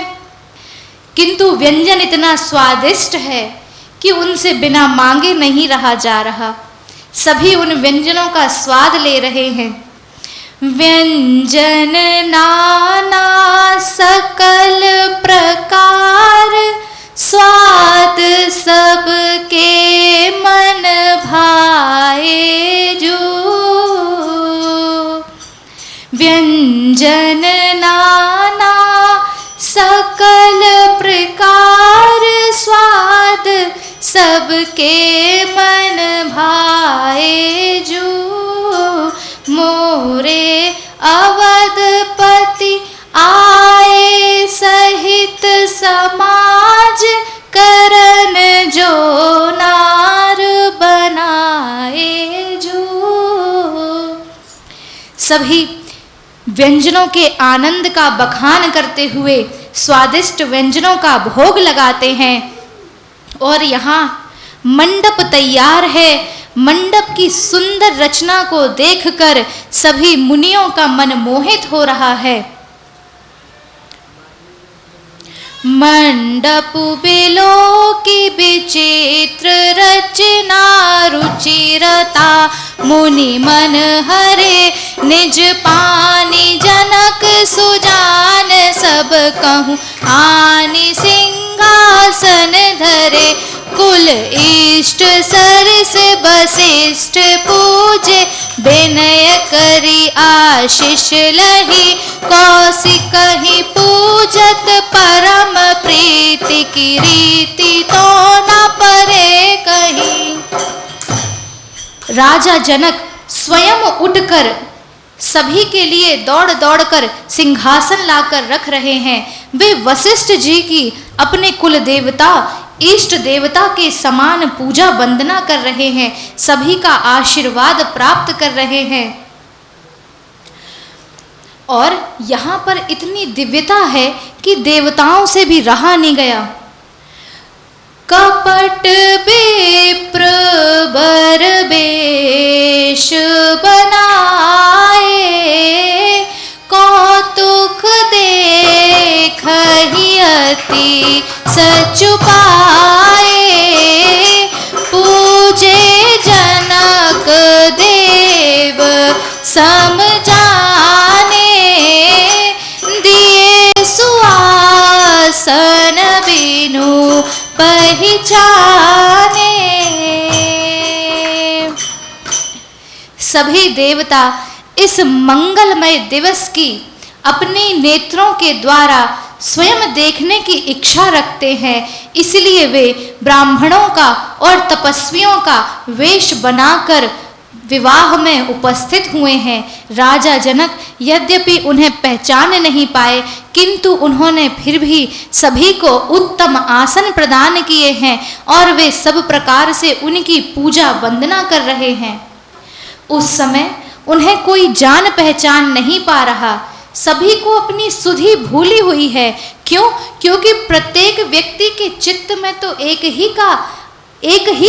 किंतु व्यंजन इतना स्वादिष्ट है कि उनसे बिना मांगे नहीं रहा जा रहा। सभी उन व्यंजनों का स्वाद ले रहे हैं। व्यंजन नाना सकल प्रकार स्वाद सबके मन भाए जो। व्यंजन नाना सकल प्रकार स्वाद सबके मन भाए जो। मोरे अवधपति आए सहित समाज करन जो नार बनाए जो। सभी व्यंजनों के आनंद का बखान करते हुए स्वादिष्ट व्यंजनों का भोग लगाते हैं और यहाँ मंडप तैयार है। मंडप की सुंदर रचना को देखकर सभी मुनियों का मन मोहित हो रहा है। मंडप बिलो की विचित्र रचना रुचिरता, मुनि मन हरे निज पानी जनक सुजान, सब कहूँ आनि सिंहासन धरे, कुल इष्ट सरस वशिष्ठ पूजे, विनय करी आशीष लही, कौशिक ही पूजत परम प्रीति की रीति तो न परे कहीं। राजा जनक स्वयं उठकर सभी के लिए दौड़ दौड़ कर सिंहासन लाकर रख रहे हैं। वे वशिष्ठ जी की अपने कुल देवता इष्ट देवता के समान पूजा वंदना कर रहे हैं, सभी का आशीर्वाद प्राप्त कर रहे हैं। और यहाँ पर इतनी दिव्यता है कि देवताओं से भी रहा नहीं गया। कपट विप्र बर बेश बनाए, कौतुक देखहि अति सचुपाए, पूजे जनक देव समझाने, दिए सुआसन बिनु पहचाने। सभी देवता इस मंगलमय दिवस की अपने नेत्रों के द्वारा स्वयं देखने की इच्छा रखते हैं, इसलिए वे ब्राह्मणों का और तपस्वियों का वेश बनाकर विवाह में उपस्थित हुए हैं। राजा जनक यद्यपि उन्हें पहचान नहीं पाए, किंतु उन्होंने फिर भी सभी को उत्तम आसन प्रदान किए हैं और वे सब प्रकार से उनकी पूजा वंदना कर रहे हैं। उस समय उन्हें कोई जान पहचान नहीं पा रहा, सभी को अपनी सुधि भूली हुई है। क्यों? क्योंकि प्रत्येक व्यक्ति के चित्त में तो एक ही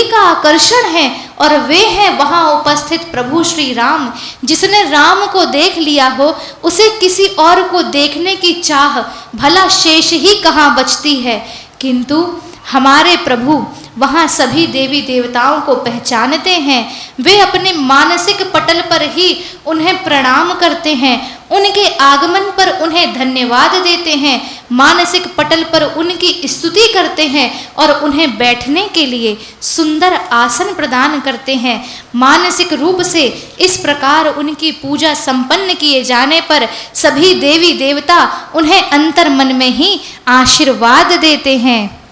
का आकर्षण है और वे हैं वहाँ उपस्थित प्रभु श्री राम। जिसने राम को देख लिया हो उसे किसी और को देखने की चाह भला शेष ही कहाँ बचती है। किंतु हमारे प्रभु वहाँ सभी देवी देवताओं को पहचानते हैं। वे अपने मानसिक पटल पर ही उन्हें प्रणाम करते हैं, उनके आगमन पर उन्हें धन्यवाद देते हैं, मानसिक पटल पर उनकी स्तुति करते हैं और उन्हें बैठने के लिए सुंदर आसन प्रदान करते हैं। मानसिक रूप से इस प्रकार उनकी पूजा संपन्न किए जाने पर सभी देवी देवता उन्हें अंतर मन में ही आशीर्वाद देते हैं।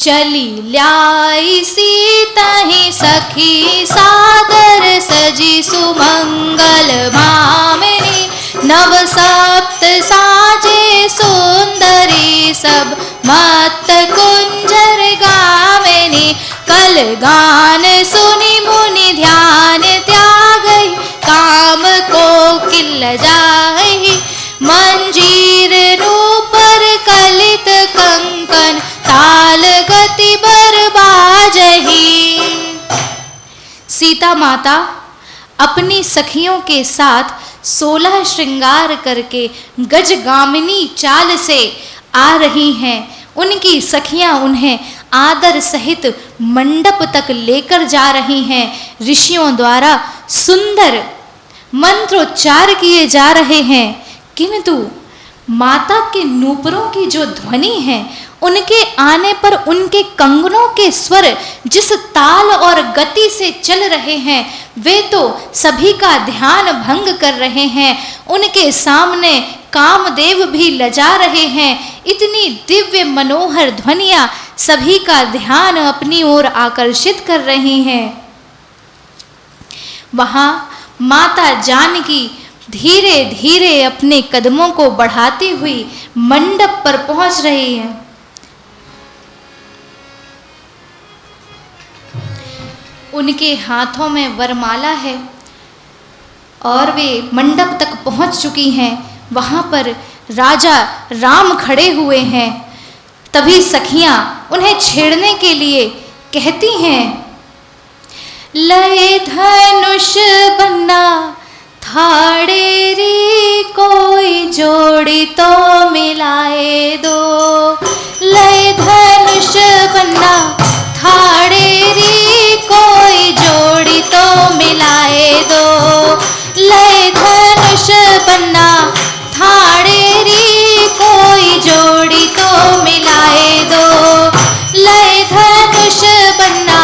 चली ल्याई सीता ही सखी सादर सजी सुमंगल भामिनी, नव सप्त साजे सुंदरी सब मत कुंजर गामिनी, कल गान सुनी मुनि ध्यान त्यागई, काम को किल जाहि, मंजीर नूपर कलित कंकन, ताल गति बरबाजही। सीता माता अपनी सखियों के साथ 16 श्रृंगार करके गजगामिनी चाल से आ रही हैं। उनकी सखियां उन्हें आदर सहित मंडप तक लेकर जा रही हैं। ऋषियों द्वारा सुंदर मंत्रोच्चार किए जा रहे हैं, किंतु माता के नूपुरों की जो ध्वनि है, उनके आने पर उनके कंगनों के स्वर जिस ताल और गति से चल रहे हैं, वे तो सभी का ध्यान भंग कर रहे हैं। उनके सामने कामदेव भी लजा रहे हैं। इतनी दिव्य मनोहर ध्वनियाँ सभी का ध्यान अपनी ओर आकर्षित कर रही हैं। वहाँ माता जानकी धीरे धीरे अपने कदमों को बढ़ाती हुई मंडप पर पहुंच रही है। उनके हाथों में वरमाला है और वे मंडप तक पहुंच चुकी हैं। वहां पर राजा राम खड़े हुए हैं। तभी सखियां उन्हें छेड़ने के लिए कहती हैं, लय धनुष बन्ना थाड़े री कोई जोड़ी तो मिलाए दो। लय धनुष बन्ना थाड़े री कोई जोड़ी तो मिलाए दो। लय धनुष बन्ना थाड़े री कोई जोड़ी तो मिलाए दो। लय धनुष बन्ना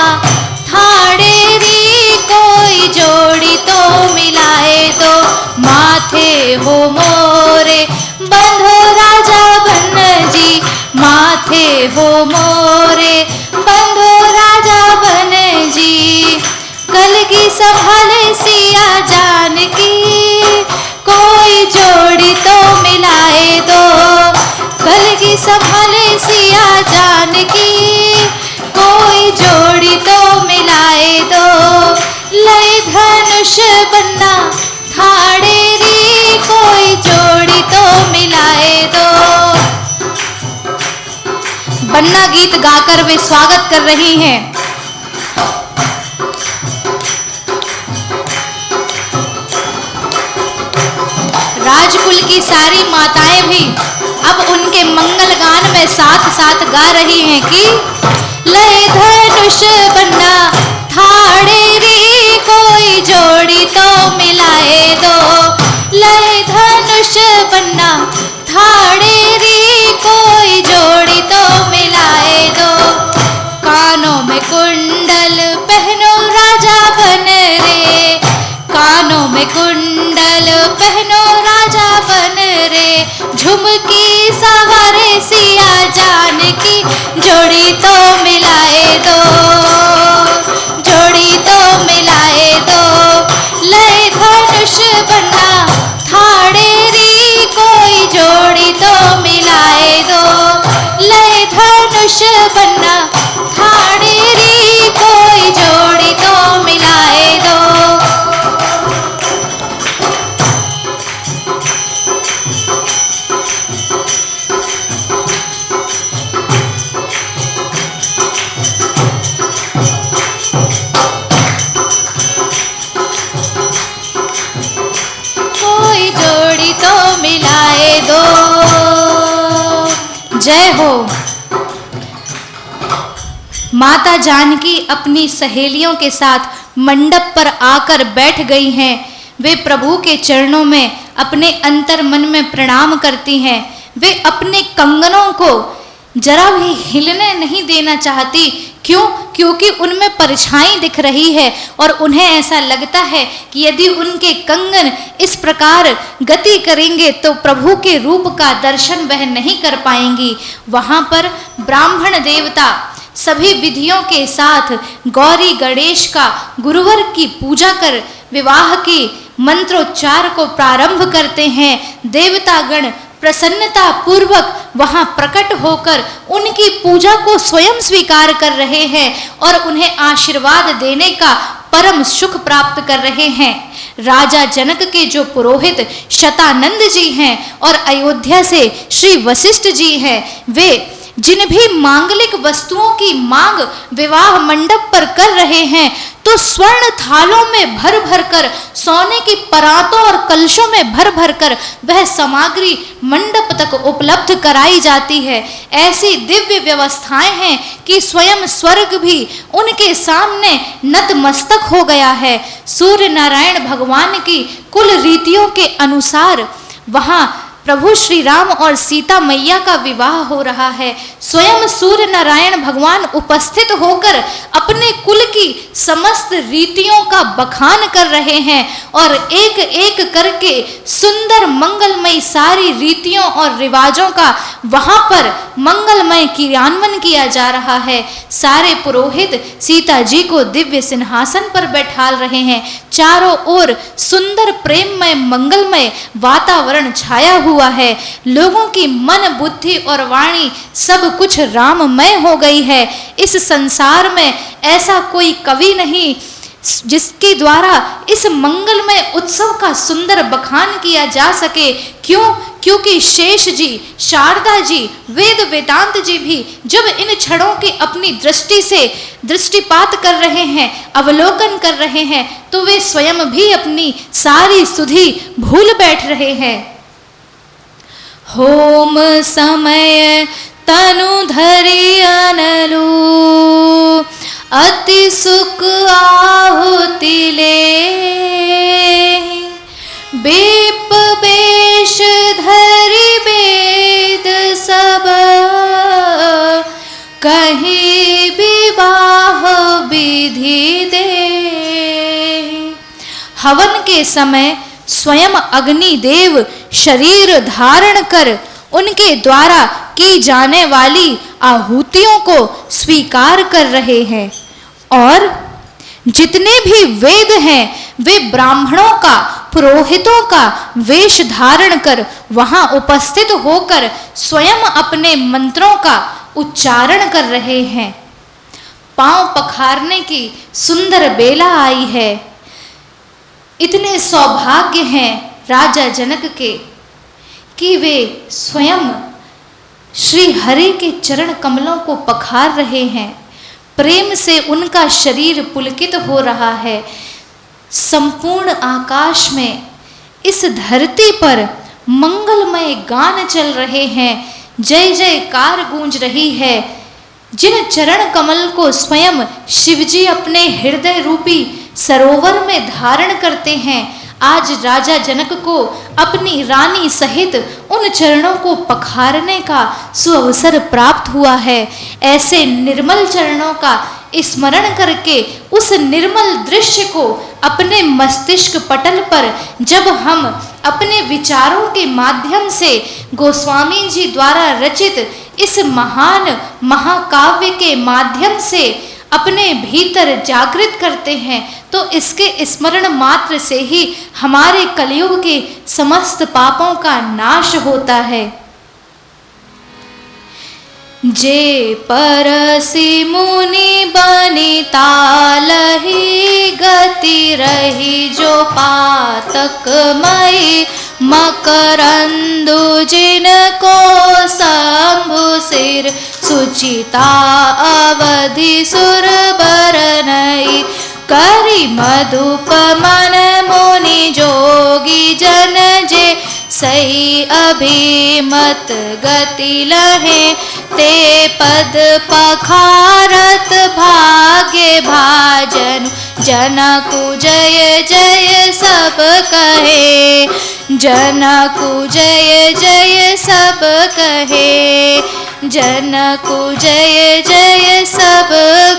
थाड़े री कोई जोड़ी तो मिलाए दो। माथे हो मोरे बंधो राजा बन जी, माथे हो मोरे बंधो राजा बन जी। कलगी संभाले सिया जानकी कोई जोड़ी तो मिलाए दो। कलगी संभाले सिया जानकी कोई जोड़ी तो मिलाए दो। लय धनुष बन्ना थाड़े री कोई जोड़ी तो मिलाए दो। बन्ना गीत गाकर वे स्वागत कर रही हैं। राजकुल की सारी माताएं भी अब उनके मंगल गान में साथ साथ गा रही हैं कि लय धनुष बन्ना थाड़े री कोई जोड़ी तो मिलाए दो। लय धनुष बन्ना थाड़े री कोई जोड़ी तो मिलाए दो। कानों में कुंडल पहनो राजा बन रे, कानों में कुंडल पहनो राजा बन रे। झुमकी सवारे सिया जानकी जोड़ी तो मिलाए दो। जोड़ी तो मिलाए दो। लय धनुष बन्ना थाड़े री कोई जोड़ी तो मिलाए दो। लय धनुष बन्ना थाड़े री कोई जोड़ी तो मिलाए दो। कोई जोड़ी तो मिलाए दो। जय हो। माता जानकी अपनी सहेलियों के साथ मंडप पर आकर बैठ गई हैं। वे प्रभु के चरणों में अपने अंतर मन में प्रणाम करती हैं। वे अपने कंगनों को जरा भी हिलने नहीं देना चाहती। क्यों? क्योंकि उनमें परछाई दिख रही है और उन्हें ऐसा लगता है कि यदि उनके कंगन इस प्रकार गति करेंगे तो प्रभु के रूप का दर्शन वह नहीं कर पाएंगी। वहाँ पर ब्राह्मण देवता सभी विधियों के साथ गौरी गणेश का गुरुवर की पूजा कर विवाह के मंत्रोच्चार को प्रारंभ करते हैं। देवतागण प्रसन्नता पूर्वक वहां प्रकट होकर उनकी पूजा को स्वयं स्वीकार कर रहे हैं और उन्हें आशीर्वाद देने का परम सुख प्राप्त कर रहे हैं। राजा जनक के जो पुरोहित शतानंद जी हैं और अयोध्या से श्री वशिष्ठ जी हैं, वे जिन भी मांगलिक वस्तुओं की मांग विवाह मंडप पर कर रहे हैं, तो स्वर्ण थालों में भर भर कर, सोने की परातों और कलशों में भर भर कर वह सामग्री मंडप तक उपलब्ध कराई जाती है। ऐसी दिव्य व्यवस्थाएं हैं कि स्वयं स्वर्ग भी उनके सामने नतमस्तक हो गया है। सूर्य नारायण भगवान की कुल रीतियों के अनुसार वहां प्रभु श्री राम और सीता मैया का विवाह हो रहा है। स्वयं सूर्य नारायण भगवान उपस्थित होकर अपने कुल की समस्त रीतियों का बखान कर रहे हैं और एक एक करके सुंदर मंगलमय सारी रीतियों और रिवाजों का वहां पर मंगलमय क्रियान्वयन किया जा रहा है। सारे पुरोहित सीता जी को दिव्य सिंहासन पर बैठाल रहे हैं। चारों ओर सुंदर प्रेममय मंगलमय वातावरण छाया हुआ है। लोगों की मन बुद्धि और वाणी सब कुछ राममय हो गई है। इस संसार में ऐसा कोई कवि नहीं जिसके द्वारा इस मंगलमय उत्सव का सुंदर बखान किया जा सके। क्यों? क्योंकि शेष जी, शारदा जी, वेद वेदांत जी भी जब इन क्षणों की अपनी दृष्टि से दृष्टिपात कर रहे हैं, अवलोकन कर रहे हैं, तो वे स्वयं भी अपनी सारी सुधि भूल बैठ रहे हैं। होम समय तनु धरि अनलु, अति सुख आहुति ले, बेप बेश धरि वेद सब, कहीं विवाह विधि दे। हवन के समय स्वयं अग्निदेव शरीर धारण कर उनके द्वारा की जाने वाली आहुतियों को स्वीकार कर रहे हैं, और जितने भी वेद हैं वे ब्राह्मणों का, पुरोहितों का वेश धारण कर वहां उपस्थित होकर स्वयं अपने मंत्रों का उच्चारण कर रहे हैं। पांव पखारने की सुंदर बेला आई है। इतने सौभाग्य हैं राजा जनक के कि वे स्वयं श्री हरि के चरण कमलों को पखार रहे हैं। प्रेम से उनका शरीर पुलकित हो रहा है। संपूर्ण आकाश में, इस धरती पर मंगलमय गान चल रहे हैं, जय जयकार गूंज रही है। जिन चरण कमल को स्वयं शिवजी अपने हृदय रूपी सरोवर में धारण करते हैं, आज राजा जनक को अपनी रानी सहित उन चरणों को पखारने का सुअवसर प्राप्त हुआ है। ऐसे निर्मल चरणों का स्मरण करके उस निर्मल दृश्य को अपने मस्तिष्क पटल पर जब हम अपने विचारों के माध्यम से गोस्वामी जी द्वारा रचित इस महान महाकाव्य के माध्यम से अपने भीतर जागृत करते हैं, तो इसके स्मरण मात्र से ही हमारे कलयुग के समस्त पापों का नाश होता है। जे परसि मुनि बनिता लही, गति रही जो पातक मई, मकरंदु जिनको शंभु सिर, सुचिता अवधि सुर बरनई, करी मधुप मन मुनि जोगी जन जे, सही अभिमत गति लहे, ते पद पखारत भाग्य भाजन, जनकु जय जय सब कहे, जनकु जय जय सब कहे, जनकु जय जय सब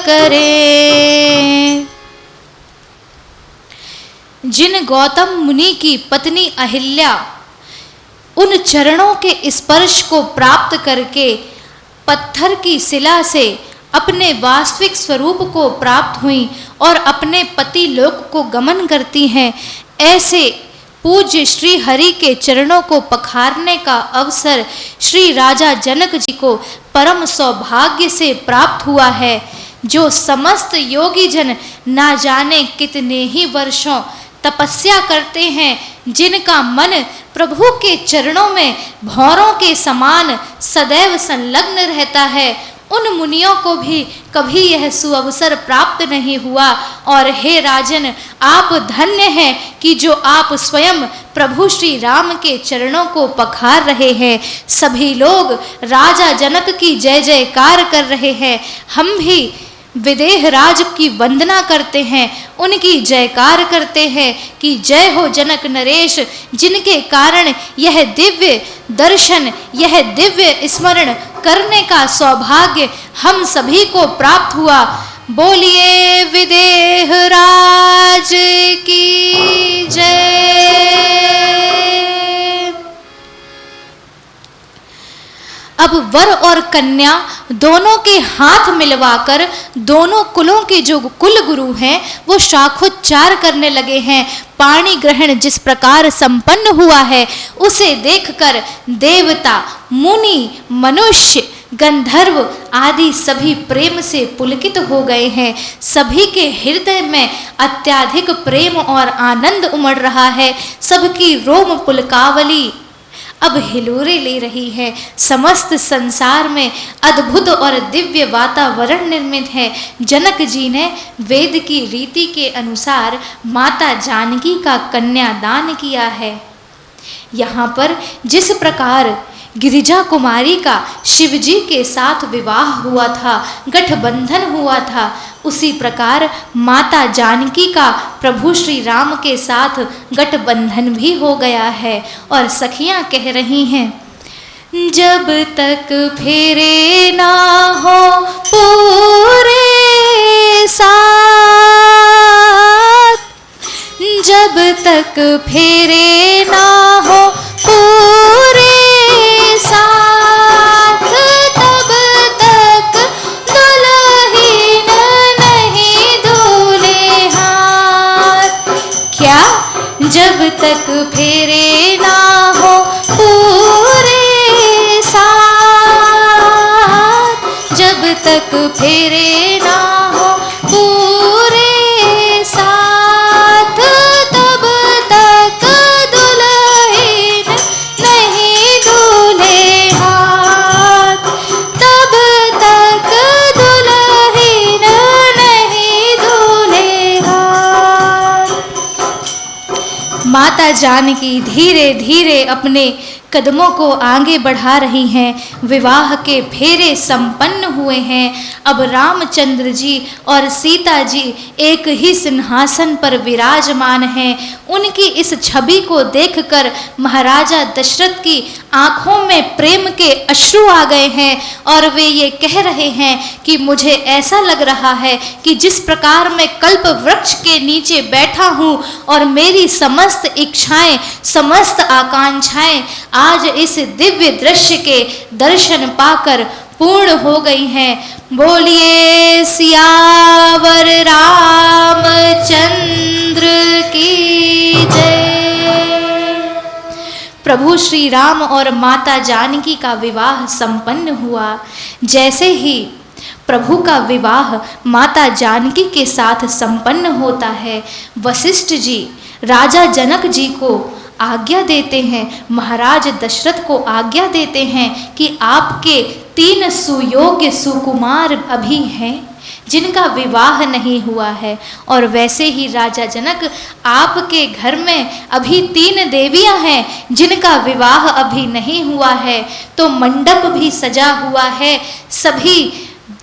करे। जिन गौतम मुनि की पत्नी अहिल्या उन चरणों के स्पर्श को प्राप्त करके पत्थर की शिला से अपने वास्तविक स्वरूप को प्राप्त हुई और अपने पति लोक को गमन करती हैं, ऐसे पूज्य श्री हरि के चरणों को पखारने का अवसर श्री राजा जनक जी को परम सौभाग्य से प्राप्त हुआ है। जो समस्त योगी जन ना जाने कितने ही वर्षों तपस्या करते हैं, जिनका मन प्रभु के चरणों में भौरों के समान सदैव संलग्न रहता है, उन मुनियों को भी कभी यह सुअवसर प्राप्त नहीं हुआ। और हे राजन, आप धन्य हैं कि जो आप स्वयं प्रभु श्री राम के चरणों को पखार रहे हैं। सभी लोग राजा जनक की जय जयकार कर रहे हैं। हम भी विदेह राज की वंदना करते हैं, उनकी जयकार करते हैं कि जय हो जनक नरेश, जिनके कारण यह दिव्य दर्शन, यह दिव्य स्मरण करने का सौभाग्य हम सभी को प्राप्त हुआ। बोलिए विदेह राज की जय। अब वर और कन्या दोनों के हाथ मिलवाकर दोनों कुलों के जो कुल गुरु हैं वो शाखोच्चार करने लगे हैं। पाणी ग्रहण जिस प्रकार संपन्न हुआ है उसे देखकर देवता, मुनि, मनुष्य गंधर्व आदि सभी प्रेम से पुलकित हो गए हैं। सभी के हृदय में अत्यधिक प्रेम और आनंद उमड़ रहा है। सबकी रोम पुलकावली अब हिलोरे ले रही है। समस्त संसार में अद्भुत और दिव्य वातावरण निर्मित है। जनक जी ने वेद की रीति के अनुसार माता जानकी का कन्यादान किया है। यहाँ पर जिस प्रकार गिरिजा कुमारी का शिवजी के साथ विवाह हुआ था, गठबंधन हुआ था, उसी प्रकार माता जानकी का प्रभु श्री राम के साथ गठबंधन भी हो गया है। और सखियां कह रही हैं, जब तक फेरे ना हो पूरे साथ, जब तक फेरे ना हो पूरे साथ, तब तक दुल्हन नहीं दूल्हे हाथ। क्या? जब तक फेरे ना हो पूरे साथ, जब तक फेरे ना हो पूरे साथ, तब तक दुल्हन नहीं दूल्हे हाथ, तब तक दुल्हन नहीं दूल्हे हाथ। माता जानकी धीरे धीरे अपने कदमों को आगे बढ़ा रही हैं। विवाह के फेरे संपन्न हुए हैं। अब रामचंद्र जी और सीता जी एक ही सिंहासन पर विराजमान हैं। उनकी इस छवि को देखकर महाराजा दशरथ की आंखों में प्रेम के अश्रु आ गए हैं और वे ये कह रहे हैं कि मुझे ऐसा लग रहा है कि जिस प्रकार मैं कल्प वृक्ष के नीचे बैठा हूँ और मेरी समस्त इच्छाएं, समस्त आकांक्षाएं आज इस दिव्य दृश्य के दर्शन पाकर पूर्ण हो गई हैं। बोलिए सियावर रामचंद्र की जय। प्रभु श्री राम और माता जानकी का विवाह संपन्न हुआ। जैसे ही प्रभु का विवाह माता जानकी के साथ संपन्न होता है, वशिष्ठ जी राजा जनक जी को आज्ञा देते हैं, महाराज दशरथ को आज्ञा देते हैं कि आपके 3 सुयोग्य सुकुमार अभी हैं जिनका विवाह नहीं हुआ है। और वैसे ही राजा जनक, आपके घर में अभी 3 देवियां हैं जिनका विवाह अभी नहीं हुआ है। तो मंडप भी सजा हुआ है। सभी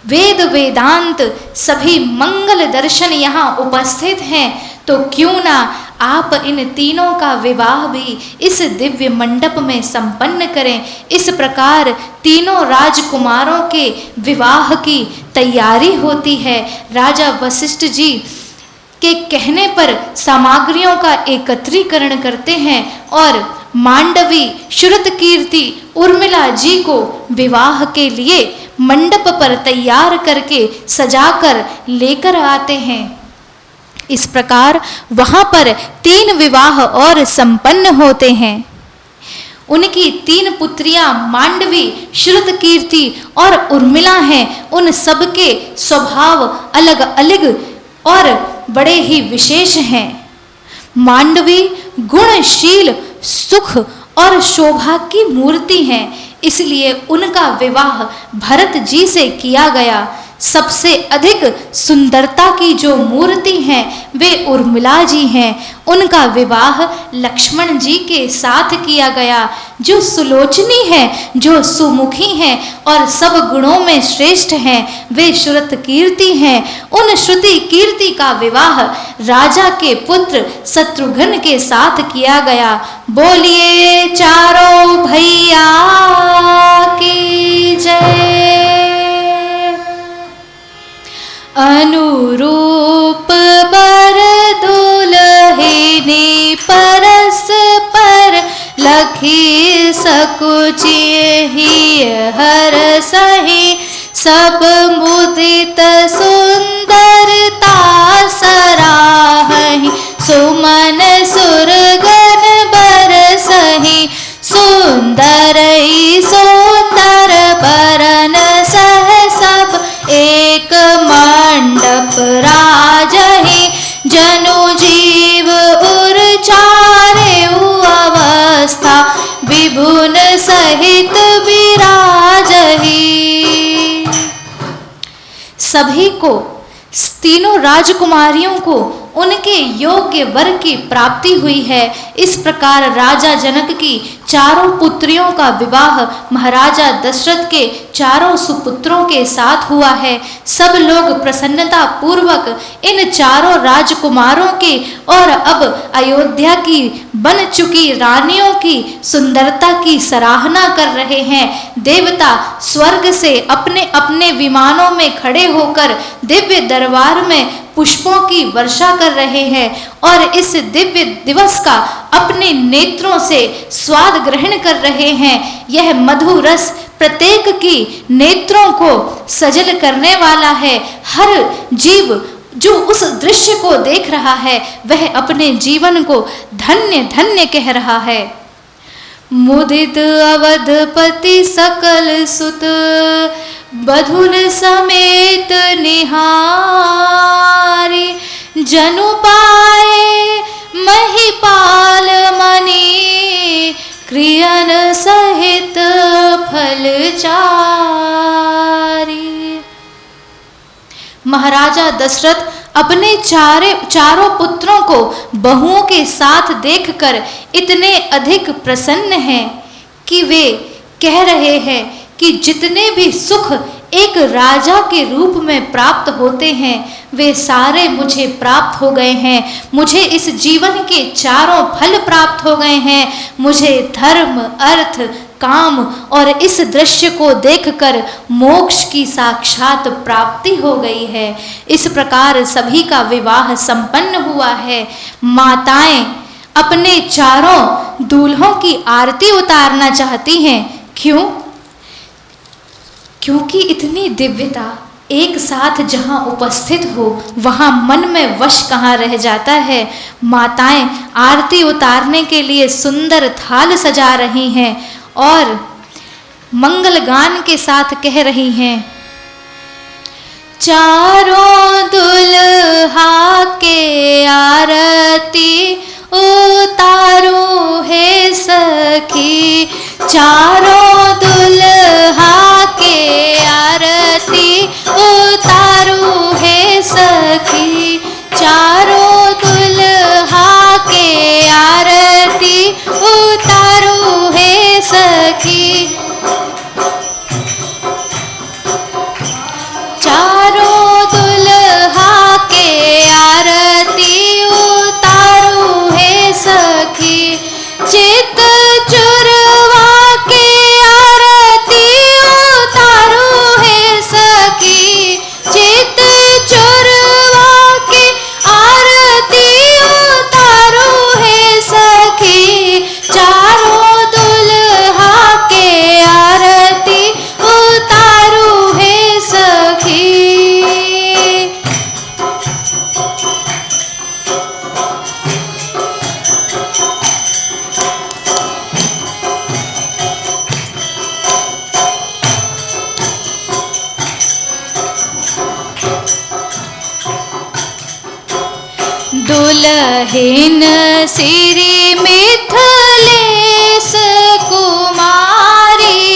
वेद वेदांत, सभी मंगल दर्शन यहाँ उपस्थित हैं। तो क्यों ना आप इन तीनों का विवाह भी इस दिव्य मंडप में संपन्न करें। इस प्रकार तीनों राजकुमारों के विवाह की तैयारी होती है। राजा वशिष्ठ जी के कहने पर सामग्रियों का एकत्रीकरण करते हैं और मांडवी, श्रुतकीर्ति, उर्मिला जी को विवाह के लिए मंडप पर तैयार करके सजाकर लेकर आते हैं। इस प्रकार वहां पर 3 विवाह और संपन्न होते हैं। उनकी 3 पुत्रियां मांडवी, श्रुतकीर्ति और उर्मिला हैं। उन सबके स्वभाव अलग अलग और बड़े ही विशेष हैं। मांडवी गुणशील, सुख और शोभा की मूर्ति हैं, इसलिए उनका विवाह भरत जी से किया गया। सबसे अधिक सुंदरता की जो मूर्ति हैं वे उर्मिला जी हैं। उनका विवाह लक्ष्मण जी के साथ किया गया, जो सुलोचनी हैं, जो सुमुखी हैं और सब गुणों में श्रेष्ठ हैं, वे श्रुतकीर्ति हैं। उन श्रुति कीर्ति का विवाह राजा के पुत्र शत्रुघ्न के साथ किया गया। बोलिए चारों भैया की जय। अनुरूप बर दुल्हनी परस्पर लखी सकुचि हर सही सब मुदित सुंदरता सराहि सुमन सुरगन बरसहि सुंदर सुंदर बरन जनु जीव उर चारे अवस्था विभुन सहित विराजही। सभी को, तीनों राजकुमारियों को उनके योग्य वर की प्राप्ति हुई है। इस प्रकार राजा जनक की चारों पुत्रियों का विवाह महाराजा दशरथ के चारों सुपुत्रों के साथ हुआ है। सब लोग प्रसन्नता पूर्वक इन चारों राजकुमारों की और अब अयोध्या की बन चुकी रानियों की सुंदरता की सराहना कर रहे हैं। देवता स्वर्ग से अपने अपने विमानों में खड़े होकर दिव्य दरबार में पुष्पों की वर्षा कर रहे हैं और इस दिव्य दिवस का अपने नेत्रों से स्वाद ग्रहण कर रहे हैं। यह मधु रस प्रत्येक की नेत्रों को सजल करने वाला है। हर जीव जो उस दृश्य को देख रहा है वह अपने जीवन को धन्य धन्य कह रहा है। मुदित अवधपति सकल सुत बधुन समेत निहारी। जनु पाए महिपाल मणि क्रियन सहित फलचारी। महाराजा दशरथ अपने चारों पुत्रों को बहुओं के साथ देखकर इतने अधिक प्रसन्न हैं कि वे कह रहे हैं कि जितने भी सुख एक राजा के रूप में प्राप्त होते हैं वे सारे मुझे प्राप्त हो गए हैं। मुझे इस जीवन के चारों फल प्राप्त हो गए हैं। मुझे धर्म, अर्थ, काम और इस दृश्य को देखकर मोक्ष की साक्षात प्राप्ति हो गई है। इस प्रकार सभी का विवाह संपन्न हुआ है। माताएं अपने चारों दूल्हों की आरती उतारना चाहती हैं। क्यों? क्योंकि इतनी दिव्यता एक साथ जहाँ उपस्थित हो वहाँ मन में वश कहाँ रह जाता है। माताएं आरती उतारने के लिए सुंदर थाल सजा रही हैं और मंगल गान के साथ कह रही हैं। चारों दुल्हा के आरती उतारो है सखी। चारों दुल्हा के आरती उतारो है सखी। चारों दुल्हा के आरती उतारो है सखी। चारों दुल्हा के आरती उतारो है सखी। चित चुरवा के आरती उतारो है सखी। चित चुरवा के आरती उतारो है सखी। चारों दुल्हा के आरती उतारो है सखी। दुल्हन सिरी मिथिलेश कुमारी।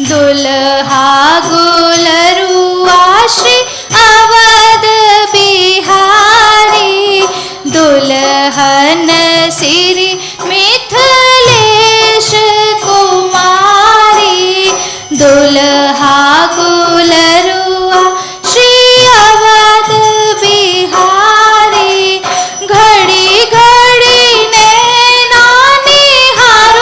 दुल्हा गुलरुआ श्री अवध बिहारी। दुल्हन सिरी मिथिलेश कुमारी। दुल्हा गुलरुआ श्री अवध बिहारी। घड़ी घड़ी नैना निहार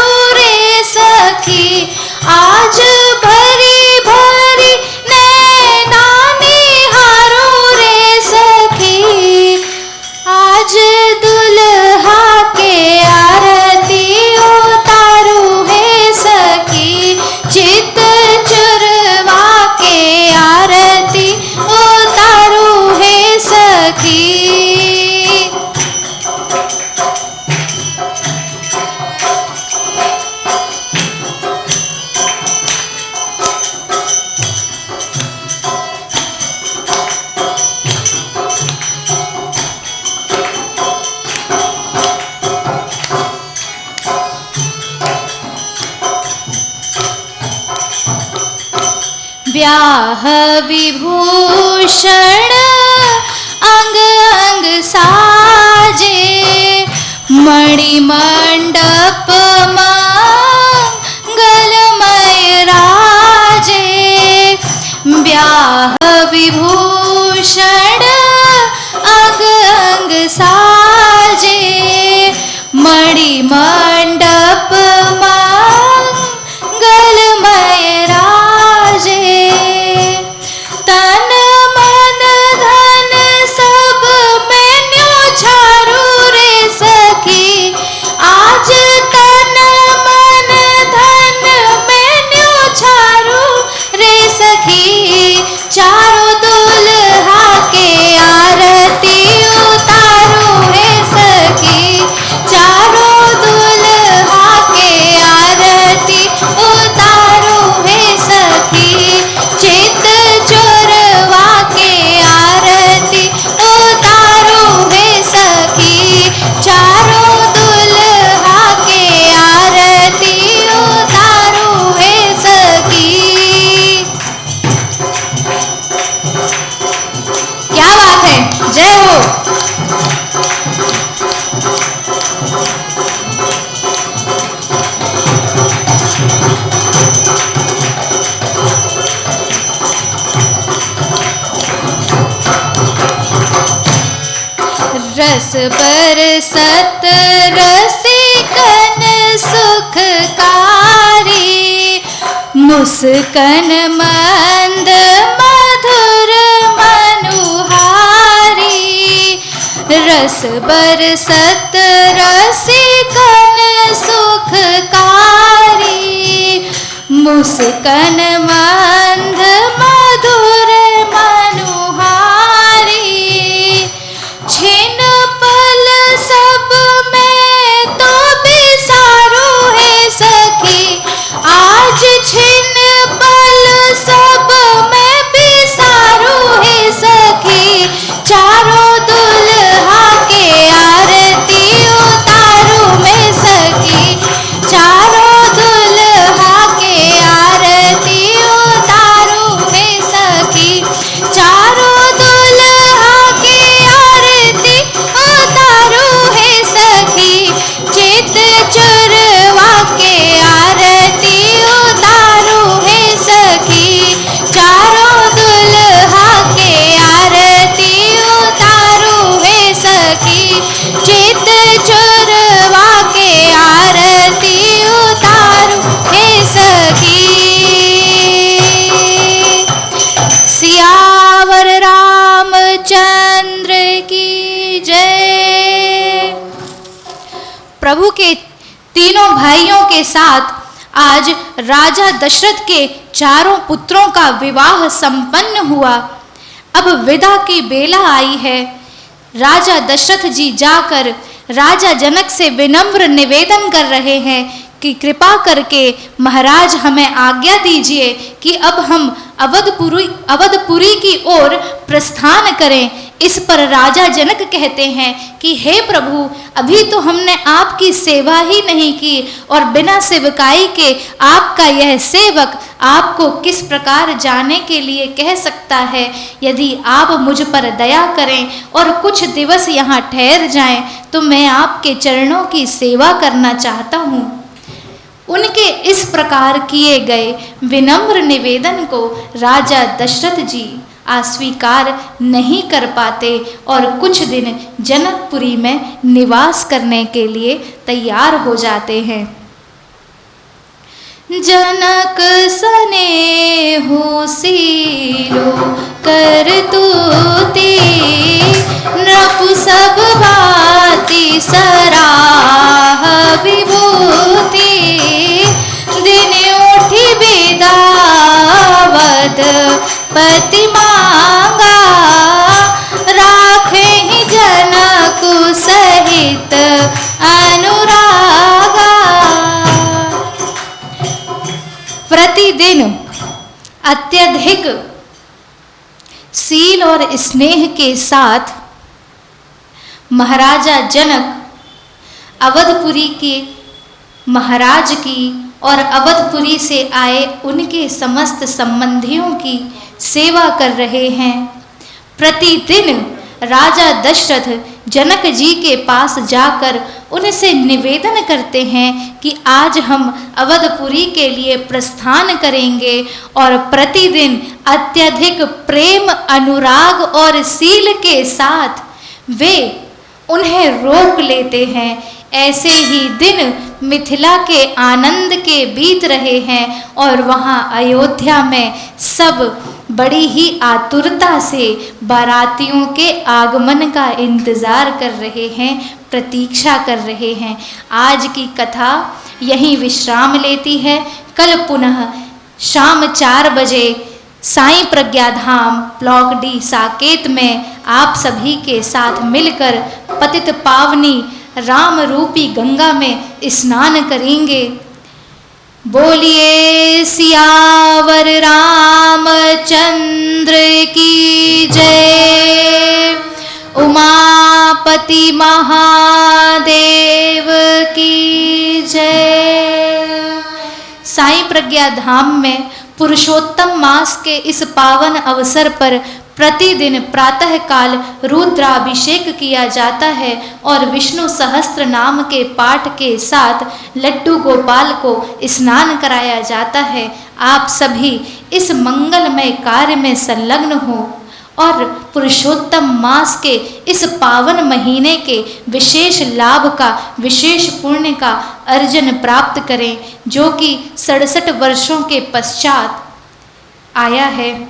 ब्याह विभूषण अंग अंग साजे, मणिमंडप मंगलमय राजे। ब्याह विभूषण अंग अंग साजे, मणिमंडप मंगलमय राजे। तन मन धन सब में न्योछारू रे सखी, आज तन मन धन में न्योछारू रे सखी। चारों दुल्हा के आरती उतारू रे सखी, चारों दुल्हा के आरती उतारू रे सखी। चित चोरवा के आरती उतारू रे सखी, चारों दुल्हा के आरती उतारू रे सखी। क्या बात है, जय हो। रस बरसत रसिकन सुखकारी, मुस्कन मंद मधुर मनुहारी। रस बरसत रसिकन सुखकारी, मुस्कन मंद मधुर मनुहारी। छिन पल सब में तो बिसारू है सखी, आज छिन पल सब में बिसारू है सखी। चारों दुल्हा के आरती उतारू मैं सखी, चारों दुल्हा के आरती उतारू मैं सखी, चारों दुल्हा के आरती उतारू है सखी। चित चोरवा के आरती उतारू है सखी, चारों दुल्हा के आरती उतारू है सखी। चित चोरवा के आरती उतारू है सखी। सियावर रामचंद्र की जय। प्रभु के तीनों भाइयों के साथ आज राजा दशरथ के चारों पुत्रों का विवाह संपन्न हुआ। अब विदा की बेला आई है। राजा दशरथ जी जाकर राजा जनक से विनम्र निवेदन कर रहे हैं कि कृपा करके महाराज हमें आज्ञा दीजिए कि अब हम अवधपुरी की ओर प्रस्थान करें। इस पर राजा जनक कहते हैं कि हे प्रभु, अभी तो हमने आपकी सेवा ही नहीं की और बिना सेवकाई के आपका यह सेवक आपको किस प्रकार जाने के लिए कह सकता है। यदि आप मुझ पर दया करें और कुछ दिवस यहाँ ठहर जाएं तो मैं आपके चरणों की सेवा करना चाहता हूँ। उनके इस प्रकार किए गए विनम्र निवेदन को राजा दशरथ जी अस्वीकार नहीं कर पाते और कुछ दिन जनकपुरी में निवास करने के लिए तैयार हो जाते हैं। जनक स्नेहो सीलो करतूती, नृपु सब भांति सराह विभूति। दिन उठी बिदावत पति मांगा, राखे ही जनक सहित अनुरागा। प्रतिदिन अत्यधिक सील और स्नेह के साथ महाराजा जनक अवधपुरी के महाराज की और अवधपुरी से आए उनके समस्त संबंधियों की सेवा कर रहे हैं। प्रतिदिन राजा दशरथ जनक जी के पास जाकर उनसे निवेदन करते हैं कि आज हम अवधपुरी के लिए प्रस्थान करेंगे, और प्रतिदिन अत्यधिक प्रेम, अनुराग और शील के साथ वे उन्हें रोक लेते हैं। ऐसे ही दिन मिथिला के आनंद के बीत रहे हैं और वहाँ अयोध्या में सब बड़ी ही आतुरता से बारातियों के आगमन का इंतज़ार कर रहे हैं, प्रतीक्षा कर रहे हैं। आज की कथा यहीं विश्राम लेती है। कल पुनः शाम 4 बजे साईं प्रज्ञा धाम ब्लॉक डी साकेत में आप सभी के साथ मिलकर पतित पावनी राम रूपी गंगा में स्नान करेंगे। बोलिए सियावर रामचंद्र की जय, उमापति महादेव की जय। साईं प्रज्ञा धाम में पुरुषोत्तम मास के इस पावन अवसर पर प्रतिदिन प्रातःकाल रुद्राभिषेक किया जाता है और विष्णु सहस्त्र नाम के पाठ के साथ लड्डू गोपाल को स्नान कराया जाता है। आप सभी इस मंगलमय कार्य में संलग्न हो और पुरुषोत्तम मास के इस पावन महीने के विशेष लाभ का, विशेष पुण्य का अर्जन प्राप्त करें, जो कि 67 वर्षों के पश्चात आया है।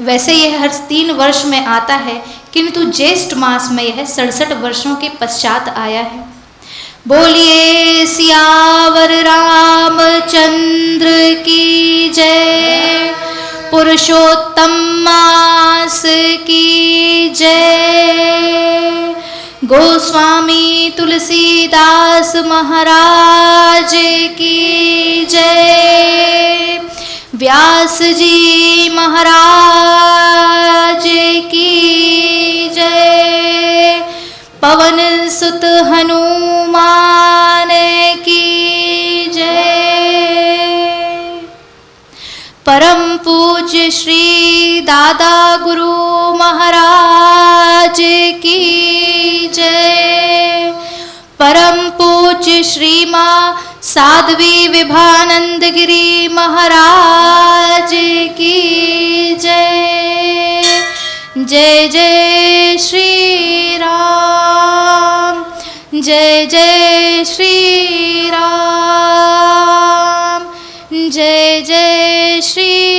वैसे यह हर 3 वर्ष में आता है, किंतु ज्येष्ठ मास में यह 67 वर्षों के पश्चात आया है। बोलिए सियावर रामचंद्र की जय, पुरुषोत्तम मास की जय। गोस्वामी तुलसीदास महाराज की जय, व्यास जी महाराज की जय, पवन सुत हनुमान की जय। परम पूज्य श्री दादा गुरु महाराज की जय, परम पूज्य श्री माँ साध्वी विभानंद गिरी महाराज की जय। जय जय श्री राम, जय जय श्री राम, जय जय श्री